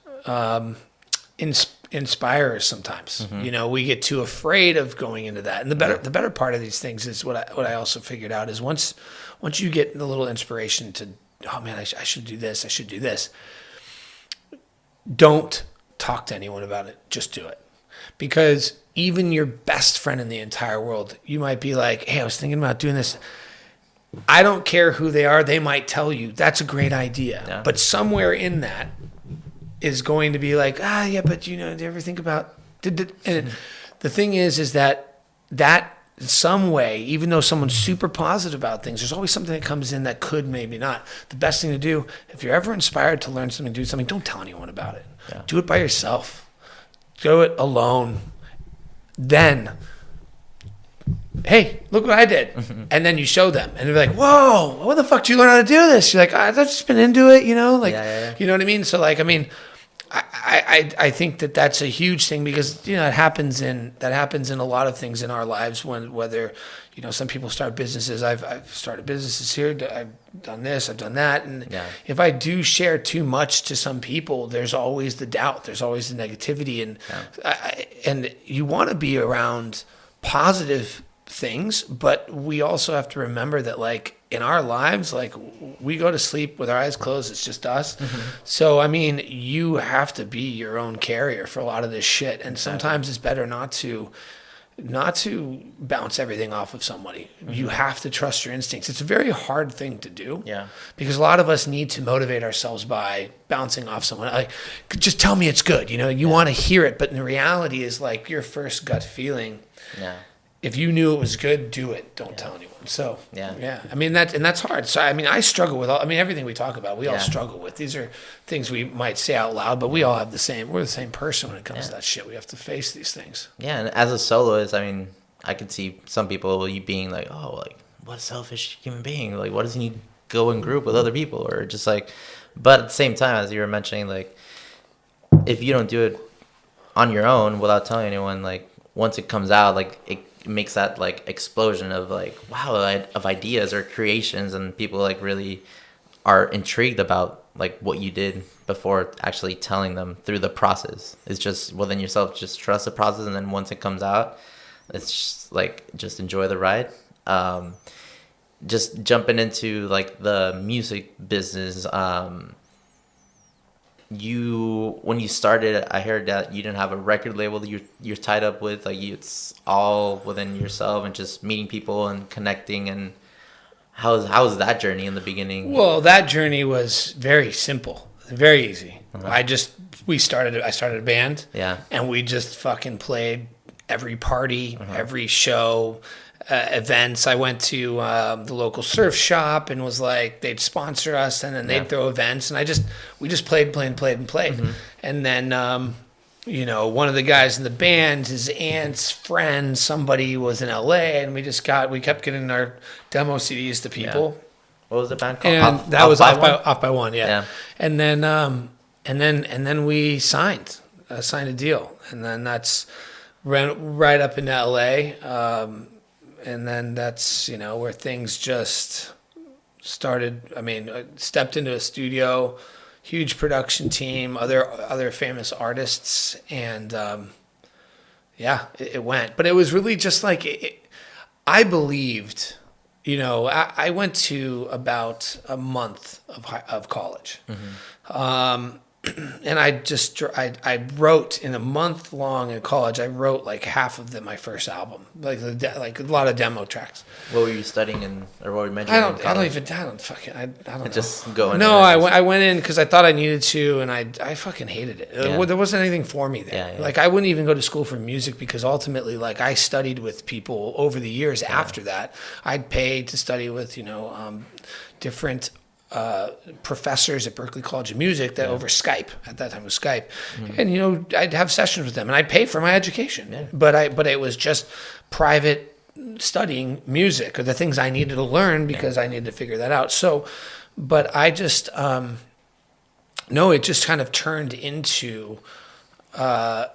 inspirers sometimes. We get too afraid of going into that. And the better part of these things is what I also figured out is once you get a little inspiration to, oh man, I should do this, I should do this. Don't talk to anyone about it. Just do it. Because even your best friend in the entire world, you might be like, hey, I was thinking about doing this. I don't care who they are. They might tell you that's a great idea. Yeah. But somewhere in that is going to be like, yeah, but do you ever think about, and the thing is that in some way, even though someone's super positive about things, there's always something that comes in that could, maybe not. The best thing to do, if you're ever inspired to learn something, do something, don't tell anyone about it. Yeah. Do it by yourself. Do it alone. Then, hey, look what I did. And then you show them. And they're like, whoa, what the fuck did you learn how to do this? You're like, I've just been into it, like, Yeah. you know what I mean? So like, I mean, I think that's a huge thing because that happens in a lot of things in our lives whether some people start businesses. I've started businesses here. I've done this. I've done that. And if I do share too much to some people, there's always the doubt. There's always the negativity, and you want to be around positive things, but we also have to remember that like in our lives, like we go to sleep with our eyes closed. It's just us. So, I mean, you have to be your own carrier for a lot of this shit. And sometimes it's better not to bounce everything off of somebody. You have to trust your instincts. It's a very hard thing to do. Yeah. Because a lot of us need to motivate ourselves by bouncing off someone. Like, just tell me it's good. You want to hear it, but in reality is like your first gut feeling. Yeah. If you knew it was good, do it. Don't tell anyone. So yeah. I mean that's hard. So I mean, I struggle with everything we talk about. We all struggle with. These are things we might say out loud, but we all have we're the same person when it comes to that shit. We have to face these things. Yeah, and as a soloist, I mean, I could see some people being like, oh, like what a selfish human being. Like, what doesn't he go in group with other people, or just like? But at the same time, as you were mentioning, like if you don't do it on your own without telling anyone, like once it comes out, like it makes that like explosion of like wow of ideas or creations, and people like really are intrigued about like what you did before actually telling them through the process. It's just within yourself, just trust the process, and then once it comes out, it's just, like just enjoy the ride. Just jumping into like the music business, when you started, I heard that you didn't have a record label that you're tied up with. Like it's all within yourself and just meeting people and connecting. And how was that journey in the beginning? Well, that journey was very simple, very easy. I started a band. Yeah. And we just fucking played every party, every show. Events. I went to the local surf shop and was like, they'd sponsor us, and then they'd throw events, and we just played. And then one of the guys in the band, his aunt's friend, somebody was in LA, and we kept getting our demo CDs to people. Yeah. What was the band called? And that was Off by One, yeah. And then we signed a deal, and then that's right up into LA. And then that's, where things just started. I mean, I stepped into a studio, huge production team, other famous artists, and it went. But it was really just like, I believed, I went to about a month of college. And I wrote in a month long in college. I wrote like half of my first album, like a lot of demo tracks. What were you studying or what were you mentioning? I don't know. Just go in. No, I went in because I thought I needed to, and I fucking hated it. Yeah. There wasn't anything for me there. Yeah. Like I wouldn't even go to school for music because ultimately, like I studied with people over the years after that. I'd pay to study with different professors at Berklee College of Music that over Skype. At that time it was Skype. And I'd have sessions with them and I'd pay for my education. But it was just private studying music or the things I needed to learn because I needed to figure that out. So but I just it just kind of turned into I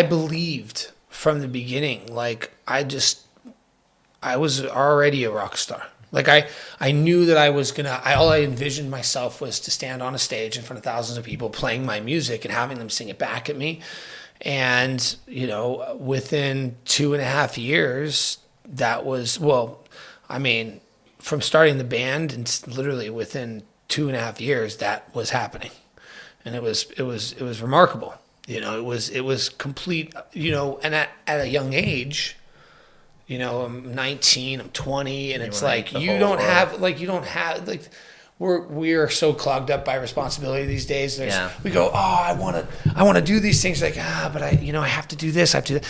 believed from the beginning, like I was already a rock star. Like I knew that I was all I envisioned myself was to stand on a stage in front of thousands of people playing my music and having them sing it back at me. And, within 2.5 years, that was, from starting the band and literally within 2.5 years, that was happening. And it was remarkable. It was complete, and at a young age, I'm 19, I'm 20, and it's like we are so clogged up by responsibility these days. We go, I want to do these things, like but I have to do this, I have to do that.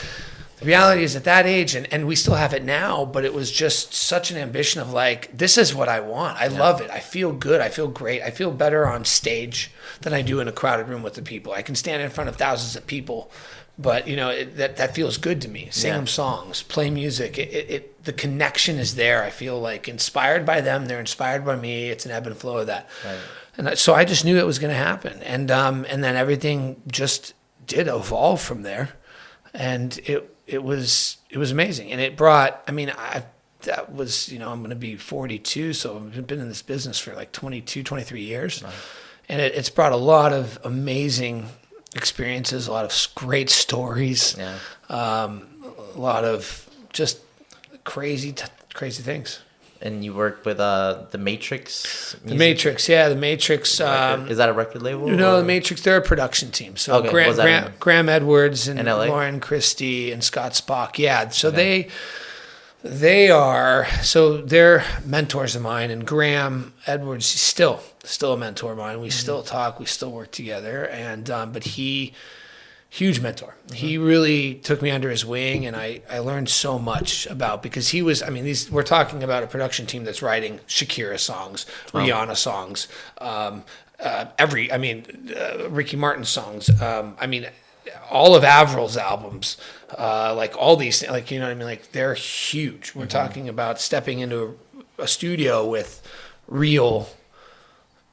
The reality is at that age, and we still have it now, but it was just such an ambition of like, this is what I want. I love it. I feel good. I feel great. I feel better on stage than I do in a crowded room with the people. I can stand in front of thousands of people. But that feels good to me. Sing them songs, play music. The connection is there. I feel like inspired by them. They're inspired by me. It's an ebb and flow of that. Right. And so I just knew it was going to happen. And then everything just did evolve from there. And it was amazing. And it brought. I'm going to be 42, so I've been in this business for like 22, 23 years, right. And it's brought a lot of amazing experiences, a lot of great stories, a lot of just crazy things. And you worked with the Matrix The Matrix, yeah, the Matrix. Is that a record label? No, or? the Matrix, they're a production team. So Okay, was that in- Graham Edwards and in LA? Lauren Christie and Scott Spock. Yeah, so they're mentors of mine, and Graham Edwards is still a mentor of mine. We still talk, we still work together, and but he, huge mentor. He really took me under his wing, and I learned so much about, because he was, I mean, we're talking about a production team that's writing Shakira songs, Rihanna songs, Ricky Martin songs. All of Avril's albums, like all these, like, you know what I mean? Like, they're huge. We're talking about stepping into a studio with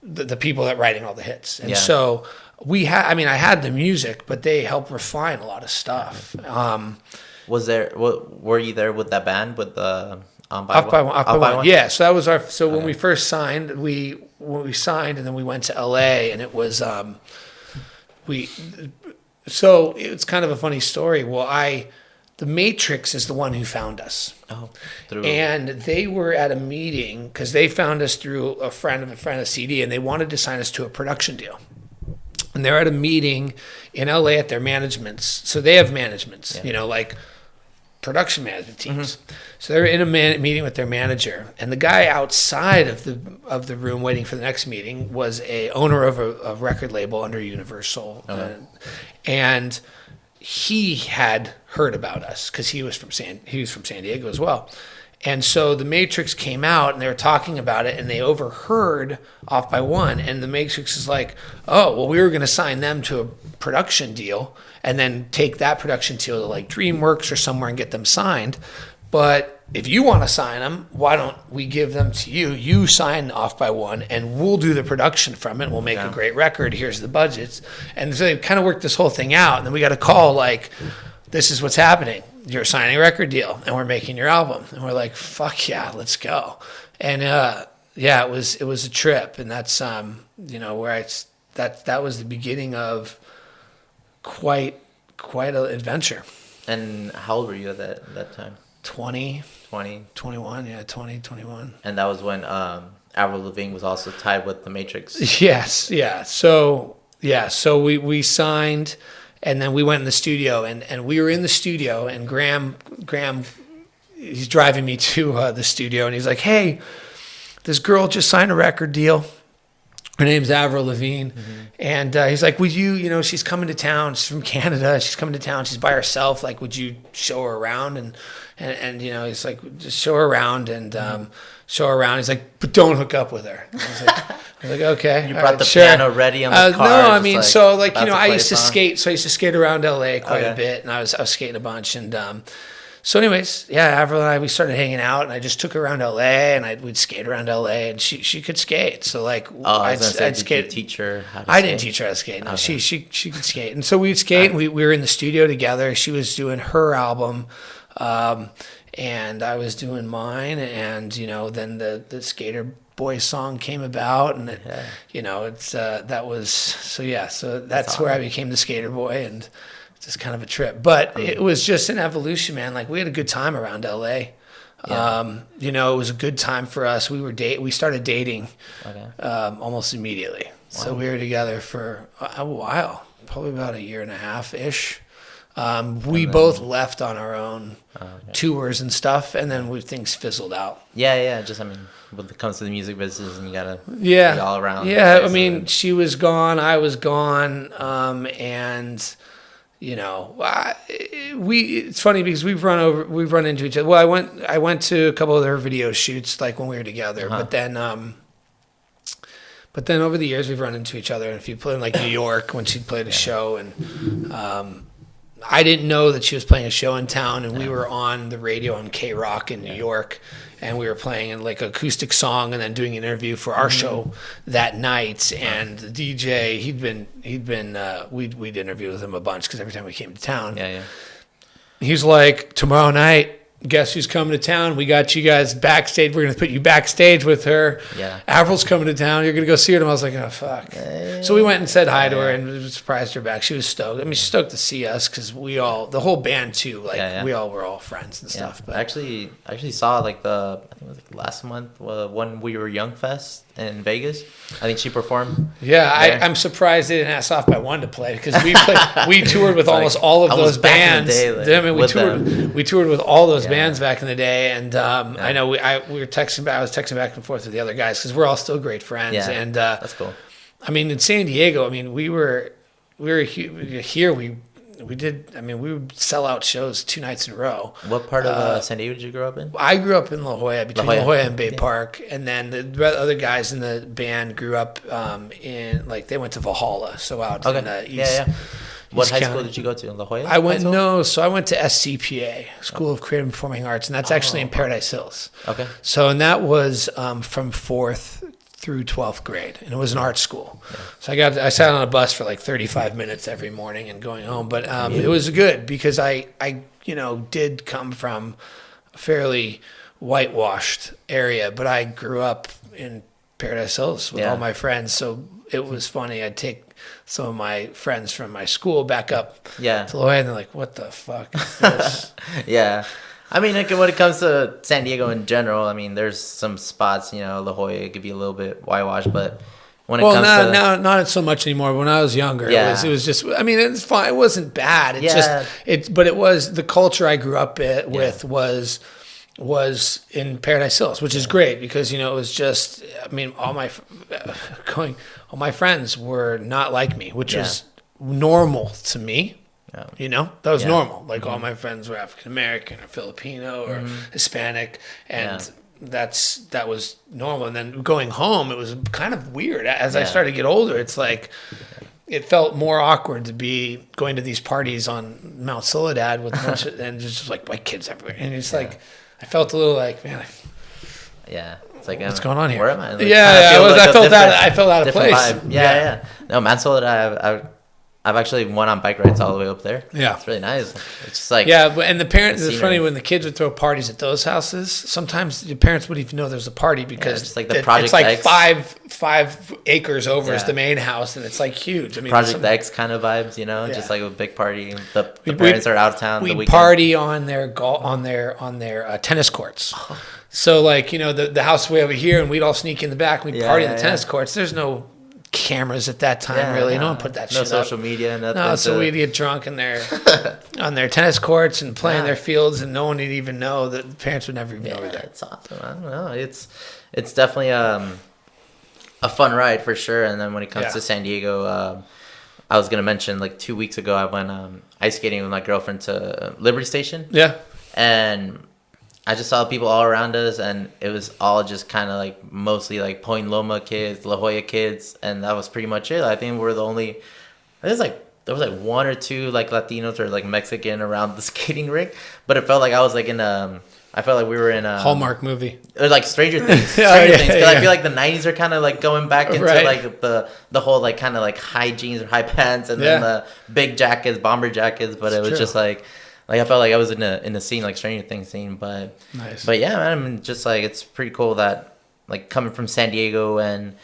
the people that writing all the hits. And so I had the music, but they helped refine a lot of stuff. Were you there with that band with the Off by One? Yeah. So that was when we first signed, we signed, and then we went to LA, and it was, so it's kind of a funny story. Well, the Matrix is the one who found us. Oh, and they were at a meeting because they found us through a friend of CD, and they wanted to sign us to a production deal. And they're at a meeting in LA at their managements. So they have managements, like production management teams. So they're in a meeting with their manager, and the guy outside of the room waiting for the next meeting was a owner of a record label under Universal, and he had heard about us because he was from San Diego as well. And so the Matrix came out, and they were talking about it, and they overheard Off by One, and the Matrix is like, oh, well, we were going to sign them to a production deal and then take that production deal to like DreamWorks or somewhere and get them signed. But if you want to sign them, why don't we give them to you? You sign Off by One, and we'll do the production from it. We'll make a great record. Here's the budgets. And so they kind of worked this whole thing out, and then we got a call like, this is what's happening. You're signing a record deal, and we're making your album. And we're like, fuck yeah, let's go. And it was a trip, and that's where that was the beginning of quite an adventure. And how old were you at that time? 20. 21, yeah, 20, 21. And that was when Avril Lavigne was also tied with the Matrix. Yes, yeah. So we signed, and then we went in the studio, and we were in the studio, and Graham, he's driving me to the studio, and he's like, hey, this girl just signed a record deal. Her name's Avril Lavigne. And he's like, would you, she's coming to town. She's from Canada. She's coming to town. She's by herself. Like, would you show her around? And he's like, just show her around and show her around. He's like, but don't hook up with her. I was like, okay. You brought the piano ready on the car? No, I mean, I used to skate. So I used to skate around LA quite a bit, and I was skating a bunch. And so anyways, Avril and I, we started hanging out, and I just took her around LA, and we'd skate around LA, and she could skate. So like, I'd skate. Did you teach her how to skate? I didn't teach her how to skate. No, okay. She could skate. And so we'd skate, and we were in the studio together. She was doing her album, and I was doing mine, and then the Skater Boy song came about, and it's so that's where I became the Skater Boy, and just kind of a trip, but it was just an evolution, man. Like, we had a good time around LA. It was a good time for us. We started dating almost immediately. Wow. So we were together for a while, probably about a year and a half ish. We both left on our own tours and stuff, and then things fizzled out. Yeah. Just, when it comes to the music business, and you gotta be all around. Yeah, she was gone, I was gone, and it's funny because we've run into each other. Well, I went to a couple of their video shoots, like when we were together, but then over the years we've run into each other. And if you play in like New York when she'd played a show, and I didn't know that she was playing a show in town, and we were on the radio on K-Rock in New York, and we were playing like an acoustic song and then doing an interview for our show that night. And the DJ, we'd interview with him a bunch because every time we came to town, he was like, tomorrow night, guess who's coming to town? We got you guys backstage. We're going to put you backstage with her. Yeah. Avril's coming to town. You're going to go see her. And I was like, oh, fuck. So we went and said hi to her and surprised her back. She was stoked. I mean, she's stoked to see us because the whole band too, like we all were all friends and stuff. But I actually saw like I think it was like last month when we were Young Fest in Vegas. I think she performed. Yeah, I'm surprised they didn't ask Off by One to play because we toured with almost all of those bands. Day, I mean, we toured with all those bands back in the day, and I know we were texting. I was texting back and forth with the other guys because we're all still great friends. Yeah, and that's cool. I mean, in San Diego, I mean, we were here. We did. I mean, we would sell out shows 2 nights in a row. What part of San Diego did you grow up in? I grew up in La Jolla, between La Jolla and Bay Park, and then the other guys in the band grew up in they went to Valhalla, so out in the east. What high school did you go to in La Jolla? I went to SCPA, School of Creative and Performing Arts, and that's actually in Paradise Hills. Okay. So and that was from 4th through 12th grade, and it was an art school. Yeah. So I sat on a bus for like 35 minutes every morning and going home, but it was good because I did come from a fairly whitewashed area, but I grew up in Paradise Hills with all my friends, so it was funny. I'd take some of my friends from my school back up to La Jolla, and they're like, what the fuck is this? Yeah. I mean, when it comes to San Diego in general, I mean, there's some spots, La Jolla could be a little bit whitewashed, but when it comes to... not so much anymore. When I was younger, it was just, I mean, it's fine. It wasn't bad. But it was, the culture I grew up with was in Paradise Hills, which is great because, it was just, I mean, all my friends were not like me, which was normal to me. That was normal. Like all my friends were African American or Filipino or Hispanic, and that was normal. And then going home, it was kind of weird. As I started to get older, it's like it felt more awkward to be going to these parties on Mount Soledad with a bunch of, and just like white kids everywhere. And it's like I felt a little like, man. It's like, what's going on here? Where am I? Like, I felt out of place. Vibe. Yeah. No, Mount Soledad, I've actually went on bike rides all the way up there. Yeah. It's really nice. It's just like... Yeah, and the parents... It's funny, when the kids would throw parties at those houses, sometimes the parents wouldn't even know there's a party because it's like the Project it's like X. five acres over is the main house, and it's like huge. I mean, Project X kind of vibes, just like a big party. The parents are out of town the weekend. We party on their tennis courts. So like, the house way over here, and we'd all sneak in the back, and we'd party on the tennis courts. There's no cameras at that time, really. No one put that shit up. No social media, nothing. No, so we'd get drunk in their on their tennis courts and play in their fields, and no one would even know. That the parents would never even know that. It's awesome. I don't know. It's definitely a fun ride for sure. And then when it comes to San Diego, I was gonna mention like 2 weeks ago I went ice skating with my girlfriend to Liberty Station. Yeah, and I just saw people all around us, and it was all just kind of like mostly like Point Loma kids, La Jolla kids, and that was pretty much it. I think we're the only. There was like 1 or 2 like Latinos or like Mexican around the skating rink, but it felt like I was like in I felt like we were in a Hallmark movie. Or like Stranger Things. Stranger Things. Because I feel like the 90s are kind of like going back into like the whole like kind of like high jeans or high pants, and then the big jackets, bomber jackets. But it was just like I felt like I was in a scene, like Stranger Things scene. But but yeah, man, I mean, just like it's pretty cool that like coming from San Diego and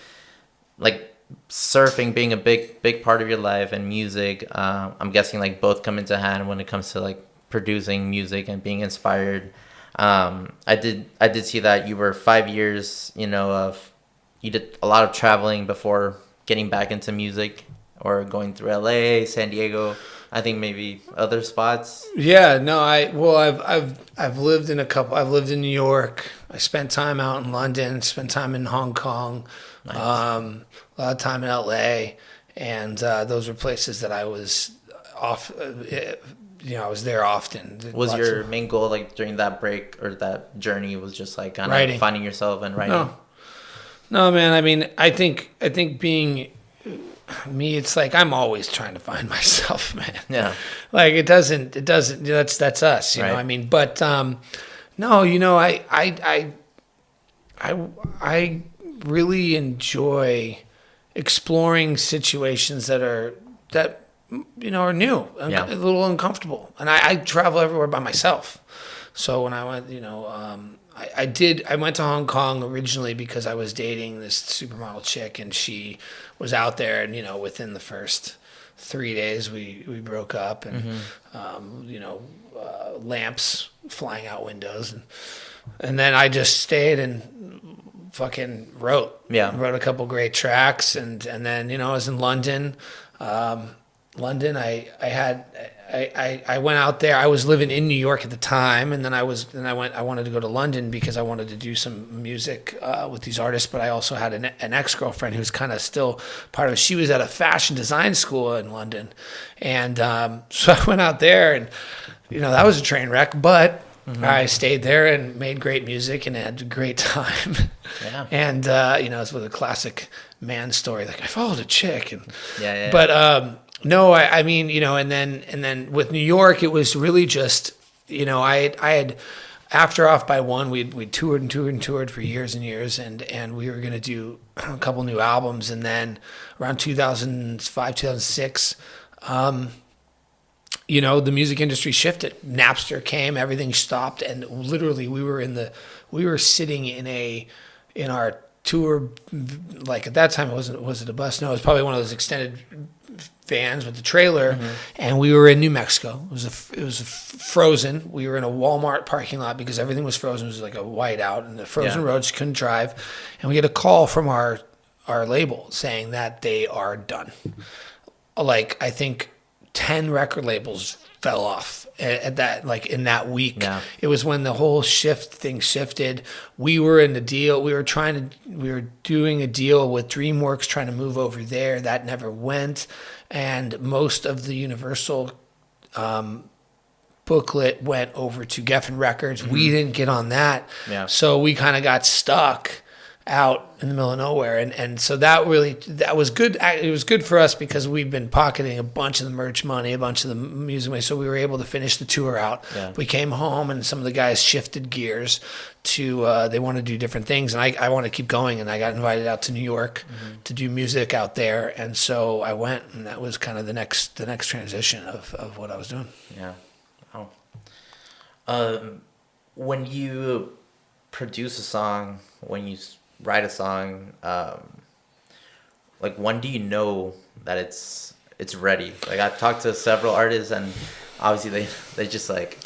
like surfing being a big part of your life, and music. I'm guessing like both come into hand when it comes to like producing music and being inspired. I did see that you were 5 years, you did a lot of traveling before getting back into music, or going through LA, San Diego, I think maybe other spots. Yeah, no, I've lived in a couple. I've lived in New York. I spent time out in London, spent time in Hong Kong, nice. A lot of time in LA, and those were places that I was off. I was there often. Was your main goal like during that break or that journey was just like kind of finding yourself and writing? No, man. I mean, I think being me, it's like I'm always trying to find myself, man. Yeah. Like it doesn't. That's us, you know. I mean, but no, I really enjoy exploring situations that are new, a little uncomfortable. And I travel everywhere by myself. So when I went, I went to Hong Kong originally because I was dating this supermodel chick, and she was out there, and within the first 3 days we broke up, and lamps flying out windows, and then I just stayed and fucking wrote a couple great tracks, and then I was in London. London, I went out there. I was living in New York at the time, and then I wanted to go to London because I wanted to do some music with these artists. But I also had an ex-girlfriend who's kind of still part of it. She was at a fashion design school in London, and so I went out there, and that was a train wreck. But I stayed there and made great music and had a great time. Yeah. And it's with a classic man story. Like I followed a chick, and but. No, I mean, and then with New York, it was really just, I had after Off by One, we toured and toured and toured for years and years, and we were going to do a couple new albums, and then around 2005, 2006, the music industry shifted. Napster came, everything stopped, and literally we were sitting in our tour, like at that time, was it a bus? No, it was probably one of those extended vans with the trailer, and we were in New Mexico. It was frozen. We were in a Walmart parking lot because everything was frozen. It was like a whiteout, and the frozen roads, couldn't drive. And we get a call from our label saying that they are done. Like I think 10 record labels fell off at that, like in that week. Yeah. It was when the whole thing shifted. We were in the deal. We were doing a deal with DreamWorks, trying to move over there. That never went. And most of the Universal booklet went over to Geffen Records. We didn't get on that. Yeah. So we kind of got stuck out in the middle of nowhere, and so that was good. It was good for us because we'd been pocketing a bunch of the merch money, a bunch of the music money, so we were able to finish the tour out. Yeah. We came home, and some of the guys shifted gears to they want to do different things, and I want to keep going, and I got invited out to New York to do music out there, and so I went, and that was kind of the next transition of what I was doing. Yeah. Wow. When you produce a song, when you write a song, like when do you know that it's ready? Like I've talked to several artists, and obviously they just like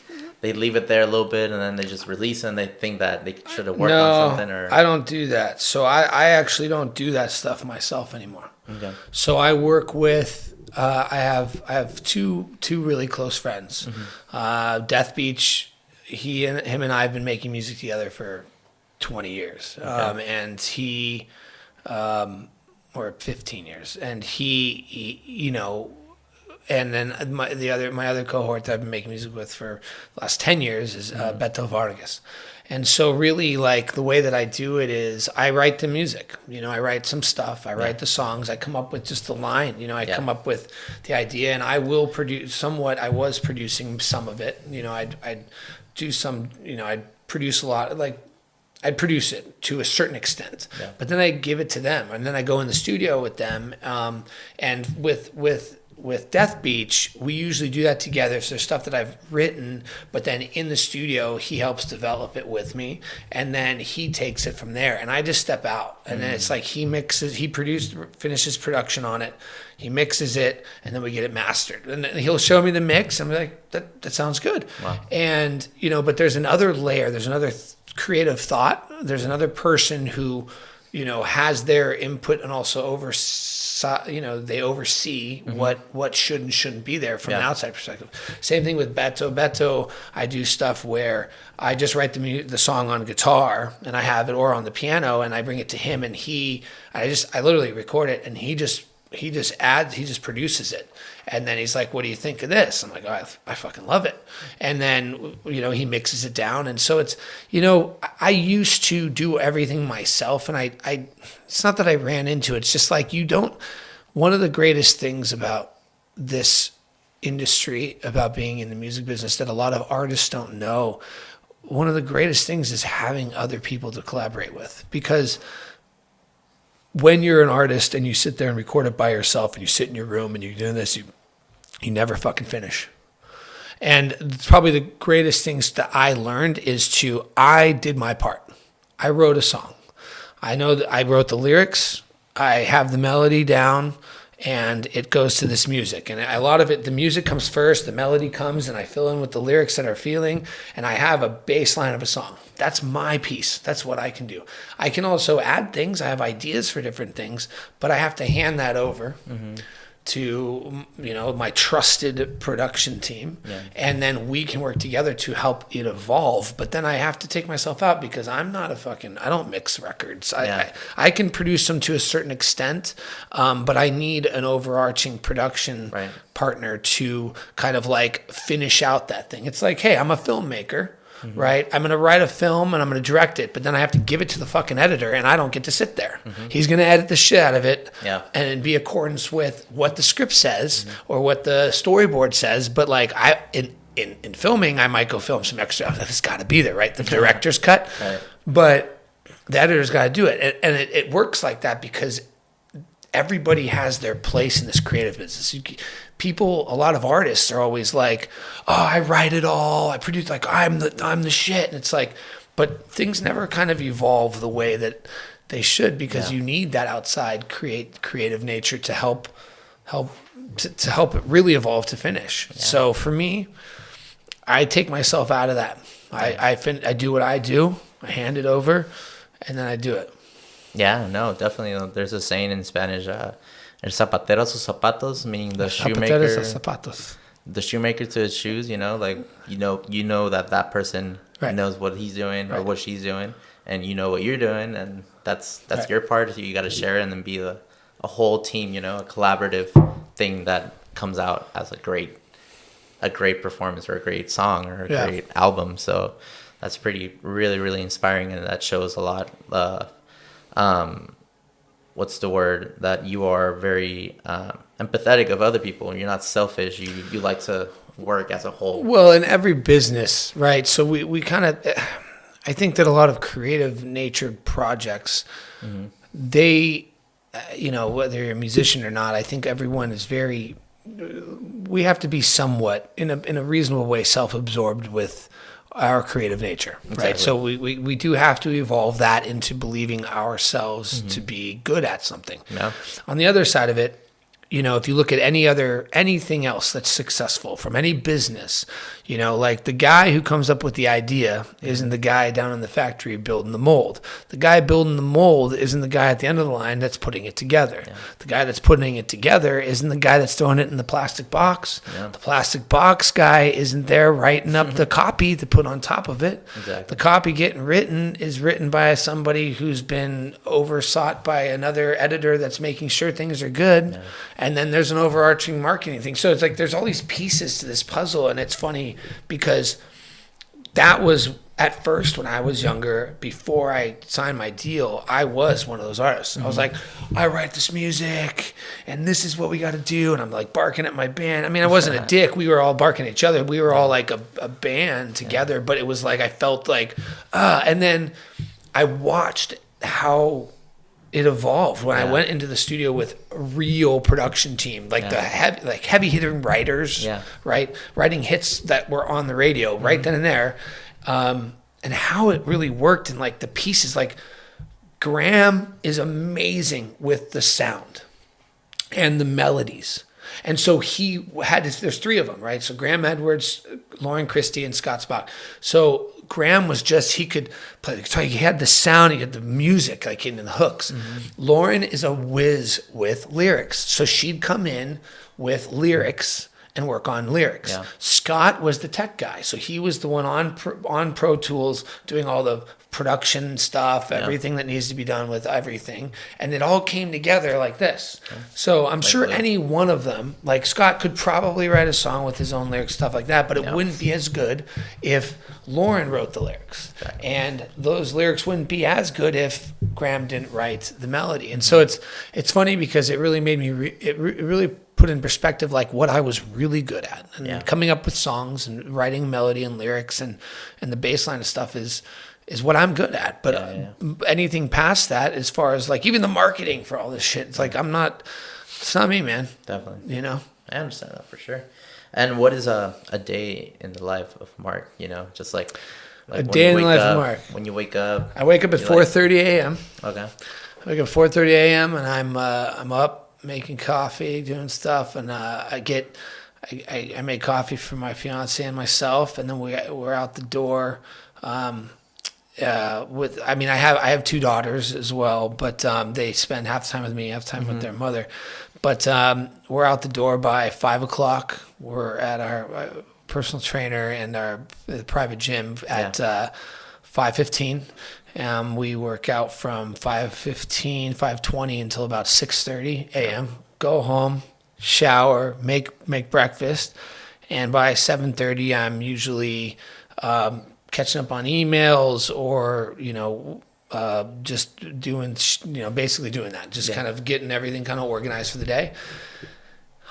they leave it there a little bit and then they just release it, and they think that they should have worked on something. Or I don't do that. So I actually don't do that stuff myself anymore. Okay. So I work with I have two really close friends. Death Beach, him and I have been making music together for 20 years. Okay. And he, or 15 years. And he and then my other cohort that I've been making music with for the last 10 years is Beto Vargas. And so really, like, the way that I do it is I write the music. I write some stuff. I write the songs. I come up with just a line. I come up with the idea, and I will produce somewhat. I was producing some of it. I'd do some, I'd produce a lot, like, I'd produce it to a certain extent, but then I'd give it to them, and then I go in the studio with them. And with Death Beach, we usually do that together. So there's stuff that I've written, but then in the studio, he helps develop it with me, and then he takes it from there, and I just step out. And then it's like he finishes production on it, he mixes it, and then we get it mastered. And then he'll show me the mix, and I'm like, that sounds good. Wow. And, but there's another layer, there's another creative thought. There's another person who, has their input and also they oversee what should and shouldn't be there from an outside perspective. Same thing with Beto. Beto, I do stuff where I just write the song on guitar, and I have it, or on the piano, and I bring it to him, and I literally record it, and he just produces it. And then he's like, what do you think of this? I'm like, oh, I fucking love it. And then, he mixes it down. And so it's, I used to do everything myself, and I it's not that I ran into it. It's just like one of the greatest things about this industry, about being in the music business, that a lot of artists don't know, one of the greatest things is having other people to collaborate with. Because when you're an artist and you sit there and record it by yourself, and you sit in your room and you're doing this, you never fucking finish. And probably the greatest things that I learned is I did my part. I wrote a song. I know that I wrote the lyrics. I have the melody down, and it goes to this music. And a lot of it, the music comes first, the melody comes, and I fill in with the lyrics that are feeling, and I have a bass line of a song. That's my piece. That's what I can do. I can also add things. I have ideas for different things, but I have to hand that over to my trusted production team, and then we can work together to help it evolve. But then I have to take myself out because I'm not I don't mix records. I can produce them to a certain extent, but I need an overarching production partner to kind of like finish out that thing. It's like, hey, I'm a filmmaker. Right? I'm going to write a film and I'm going to direct it, but then I have to give it to the fucking editor and I don't get to sit there. He's going to edit the shit out of it and be accordance with what the script says or what the storyboard says. But like in filming, I might go film some extra. It's got to be there, right? The director's cut. Right. But the editor's got to do it. And it works like that because everybody has their place in this creative business. A lot of artists are always like, oh, I write it all. I produce, like, I'm the shit. And it's like, but things never kind of evolve the way that they should because you need that outside creative nature to help it really evolve to finish. Yeah. So for me, I take myself out of that. I do what I do. I hand it over, and then I do it. Yeah, no, definitely. There's a saying in Spanish, el zapatero a sus zapatos, meaning the shoemaker. The shoemaker to his shoes. Like you know that person knows what he's doing or what she's doing, and you know what you're doing, and that's your part. So you got to share it and then be a whole team. A collaborative thing that comes out as a great performance or a great song or a great album. So that's really, really inspiring, and that shows a lot. What's the word, that you are very empathetic of other people. You're not selfish. You like to work as a whole. Well, in every business, right? So we kind of, I think that a lot of creative natured projects, they, whether you're a musician or not, I think everyone is we have to be somewhat in a reasonable way self-absorbed with our creative nature, right? So we do have to evolve that into believing ourselves to be good at something. Yeah. On the other side of it, if you look at anything else that's successful from any business, like the guy who comes up with the idea isn't the guy down in the factory building the mold. The guy building the mold isn't the guy at the end of the line that's putting it together. Yeah. The guy that's putting it together isn't the guy that's throwing it in the plastic box. Yeah. The plastic box guy isn't there writing up the copy to put on top of it. Exactly. The copy getting written is written by somebody who's been oversought by another editor that's making sure things are good. Yeah. And then there's an overarching marketing thing. So it's like there's all these pieces to this puzzle. And it's funny because that was at first when I was younger, before I signed my deal, I was one of those artists. I was like, I write this music and this is what we got to do. And I'm like barking at my band. I mean, I wasn't a dick. We were all barking at each other. We were all like a band together, but it was like, I felt like, and then I watched how it evolved when I went into the studio with a real production team, like the heavy hitting writers, right? Writing hits that were on the radio right then and there. And how it really worked and like the pieces, like Graham is amazing with the sound and the melodies. And so there's three of them, right? So Graham Edwards, Lauren Christie, and Scott Spock. So Graham was he could play, he had the sound, he had the music, like in the hooks. Lauren is a whiz with lyrics. So she'd come in with lyrics and work on lyrics. Yeah. Scott was the tech guy. So he was the one on Pro Tools doing all the production stuff, everything that needs to be done with everything. And it all came together like this. Okay. So I'm sure any one of them, like Scott could probably write a song with his own lyrics, stuff like that, but it wouldn't be as good if Lauren wrote the lyrics. Okay. And those lyrics wouldn't be as good if Graham didn't write the melody. And so it's funny because it really made me, it really put in perspective like what I was really good at. And coming up with songs and writing melody and lyrics and the bass line of stuff is what I'm good at. But anything past that, as far as like even the marketing for all this shit, it's like it's not me, man. Definitely. You know? I understand that for sure. And what is a day in the life of Mark? You know, just A like when day you in the wake life of up. Mark. When you wake up. I wake up at you like 4:30 a.m. okay. I wake up 4:30 a.m. and I'm up making coffee, doing stuff, and I make coffee for my fiance and myself, and then we're out the door. I have two daughters as well, but they spend half the time with me, half the time with their mother. But we're out the door by 5 o'clock. We're at our personal trainer and our private gym at 5:15. We work out from 5:15, 5:20 until about 6:30 a.m. Go home, shower, make breakfast, and by 7:30 I'm usually catching up on emails or just doing basically doing that, just kind of getting everything kind of organized for the day,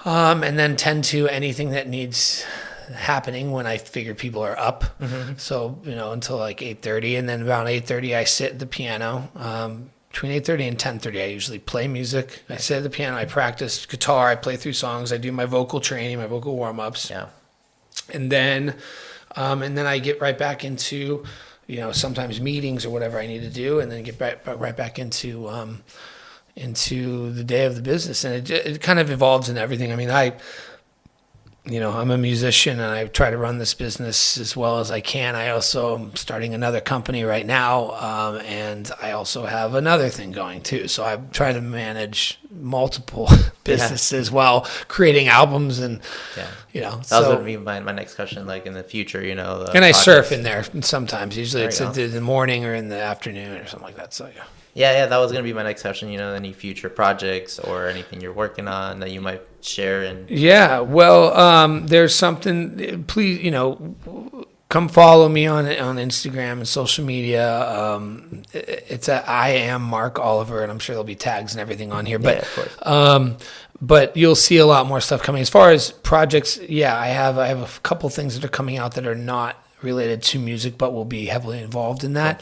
and then tend to anything that needs happening when I figure people are up. So until like 8:30, and then around 8:30 I sit at the piano. Between 8:30 and 10:30 I usually play music. I sit at the piano, I practice guitar, I play through songs, I do my vocal training, my vocal warm-ups. And then I get right back into sometimes meetings or whatever I need to do, and then get right back into the day of the business. And it kind of evolves in everything. I mean, I'm a musician and I try to run this business as well as I can. I also am starting another company right now, and I also have another thing going too. So I try to manage multiple businesses while creating albums and, that was going to be my next question, like in the future, and I surf in there sometimes. Usually it's in the morning or in the afternoon or something like that. So Yeah, that was going to be my next question, any future projects or anything you're working on that you might share. And yeah, well, there's something, please, come follow me on Instagram and social media. It's at I am Mark Oliver, and I'm sure there'll be tags and everything on here. But, of course. But you'll see a lot more stuff coming. As far as projects, I have a couple things that are coming out that are not related to music, but will be heavily involved in that.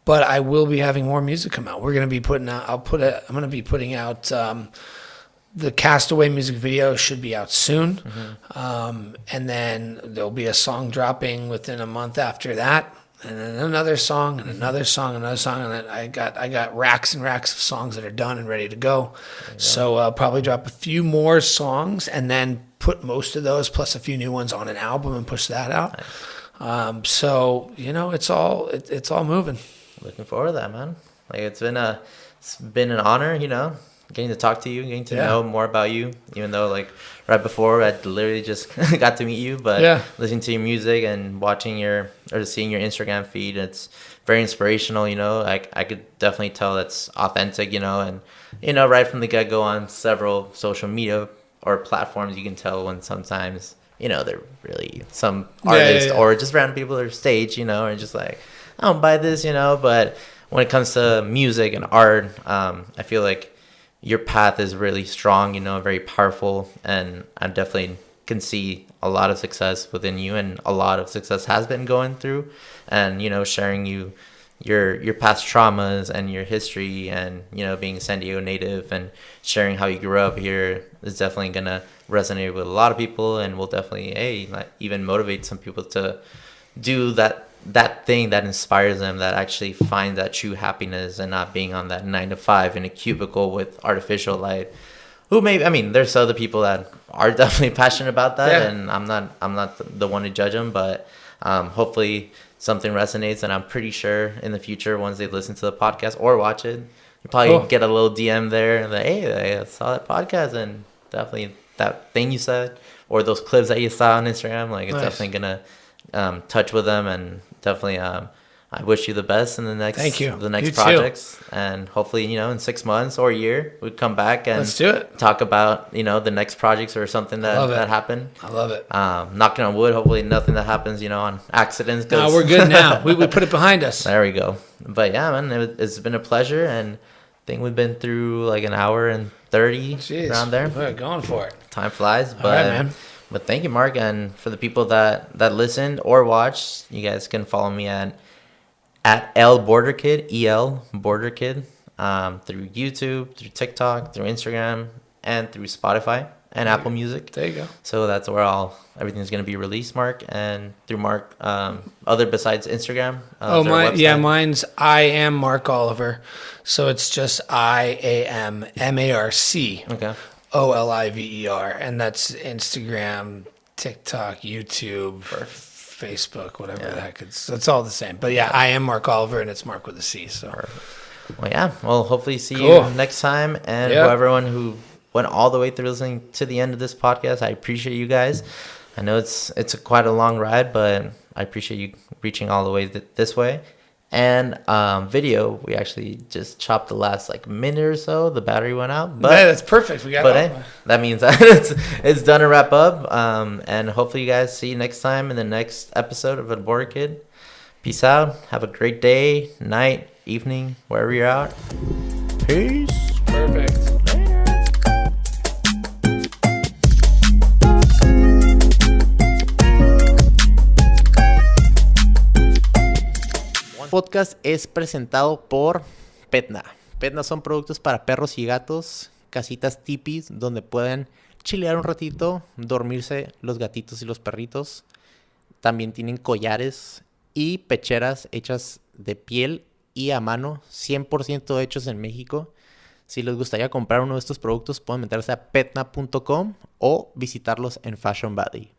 But I will be having more music come out. We're going to be putting out. I'm going to be putting out the Castaway music video should be out soon, and then there'll be a song dropping within a month after that, and then another song and another song, and another song, and then I got racks and racks of songs that are done and ready to go. So I'll probably drop a few more songs and then put most of those plus a few new ones on an album and push that out. Nice. So it's all moving. Looking forward to that, man. Like it's been an honor, getting to talk to you, getting to know more about you, even though like right before I literally just got to meet you, but listening to your music and seeing your Instagram feed, it's very inspirational, I could definitely tell that's authentic, and right from the get-go on several social media or platforms, you can tell when sometimes they're really some artists or just random people that are staged, or just like, I don't buy this, but when it comes to music and art, I feel like your path is really strong, very powerful, and I definitely can see a lot of success within you, and a lot of success has been going through, and sharing your past traumas and your history, and being a San Diego native and sharing how you grew up here is definitely gonna resonate with a lot of people, and will definitely even motivate some people to do that thing that inspires them, that actually find that true happiness and not being on that 9 to 5 in a cubicle with artificial light. There's other people that are definitely passionate about that, and I'm not the one to judge them, but hopefully something resonates, and I'm pretty sure in the future, once they listen to the podcast or watch it, you probably get a little DM there and like, hey, I saw that podcast, and definitely that thing you said or those clips that you saw on Instagram, like it's definitely gonna touch with them, and definitely I wish you the best in the next projects, too. And hopefully in 6 months or a year we'd come back and let's do it. Talk about the next projects or something that happened. I love it. Knocking on wood, hopefully nothing that happens on accidents. No, we're good now. we put it behind us. There we go. But yeah, man, it's been a pleasure, and I think we've been through like an hour and 30 around there. We're going for it. Time flies, but all right, man. But thank you, Mark, and for the people that listened or watched, you guys can follow me at El Border Kid, EL Border Kid, through YouTube, through TikTok, through Instagram, and through Spotify. and Apple Music. There you go. So that's where everything's going to be released, Mark. And through Mark, other besides Instagram. Mine's I am Marc Oliver. So it's just IAMMARC. Okay. OLIVER. And that's Instagram, TikTok, YouTube, or Facebook, whatever the heck. It's all the same. But yeah, I am Marc Oliver, and it's Marc with a C. So. Perfect. Well, yeah. Well, hopefully see you next time. And everyone who went all the way through listening to the end of this podcast, I appreciate you guys. I know it's quite a long ride, but I appreciate you reaching all the way this way. And video, we actually just chopped the last minute or so. The battery went out, but that's perfect. We got. But hey, that means it's done to wrap up. And hopefully you guys see you next time in the next episode of A Border Kid. Peace out. Have a great day, night, evening, wherever you're out. Peace. Perfect. Podcast es presentado por Petna. Petna son productos para perros y gatos, casitas tipis donde pueden chilear un ratito, dormirse los gatitos y los perritos. También tienen collares y pecheras hechas de piel y a mano, 100% hechos en México. Si les gustaría comprar uno de estos productos, pueden meterse a petna.com o visitarlos en Fashion Valley.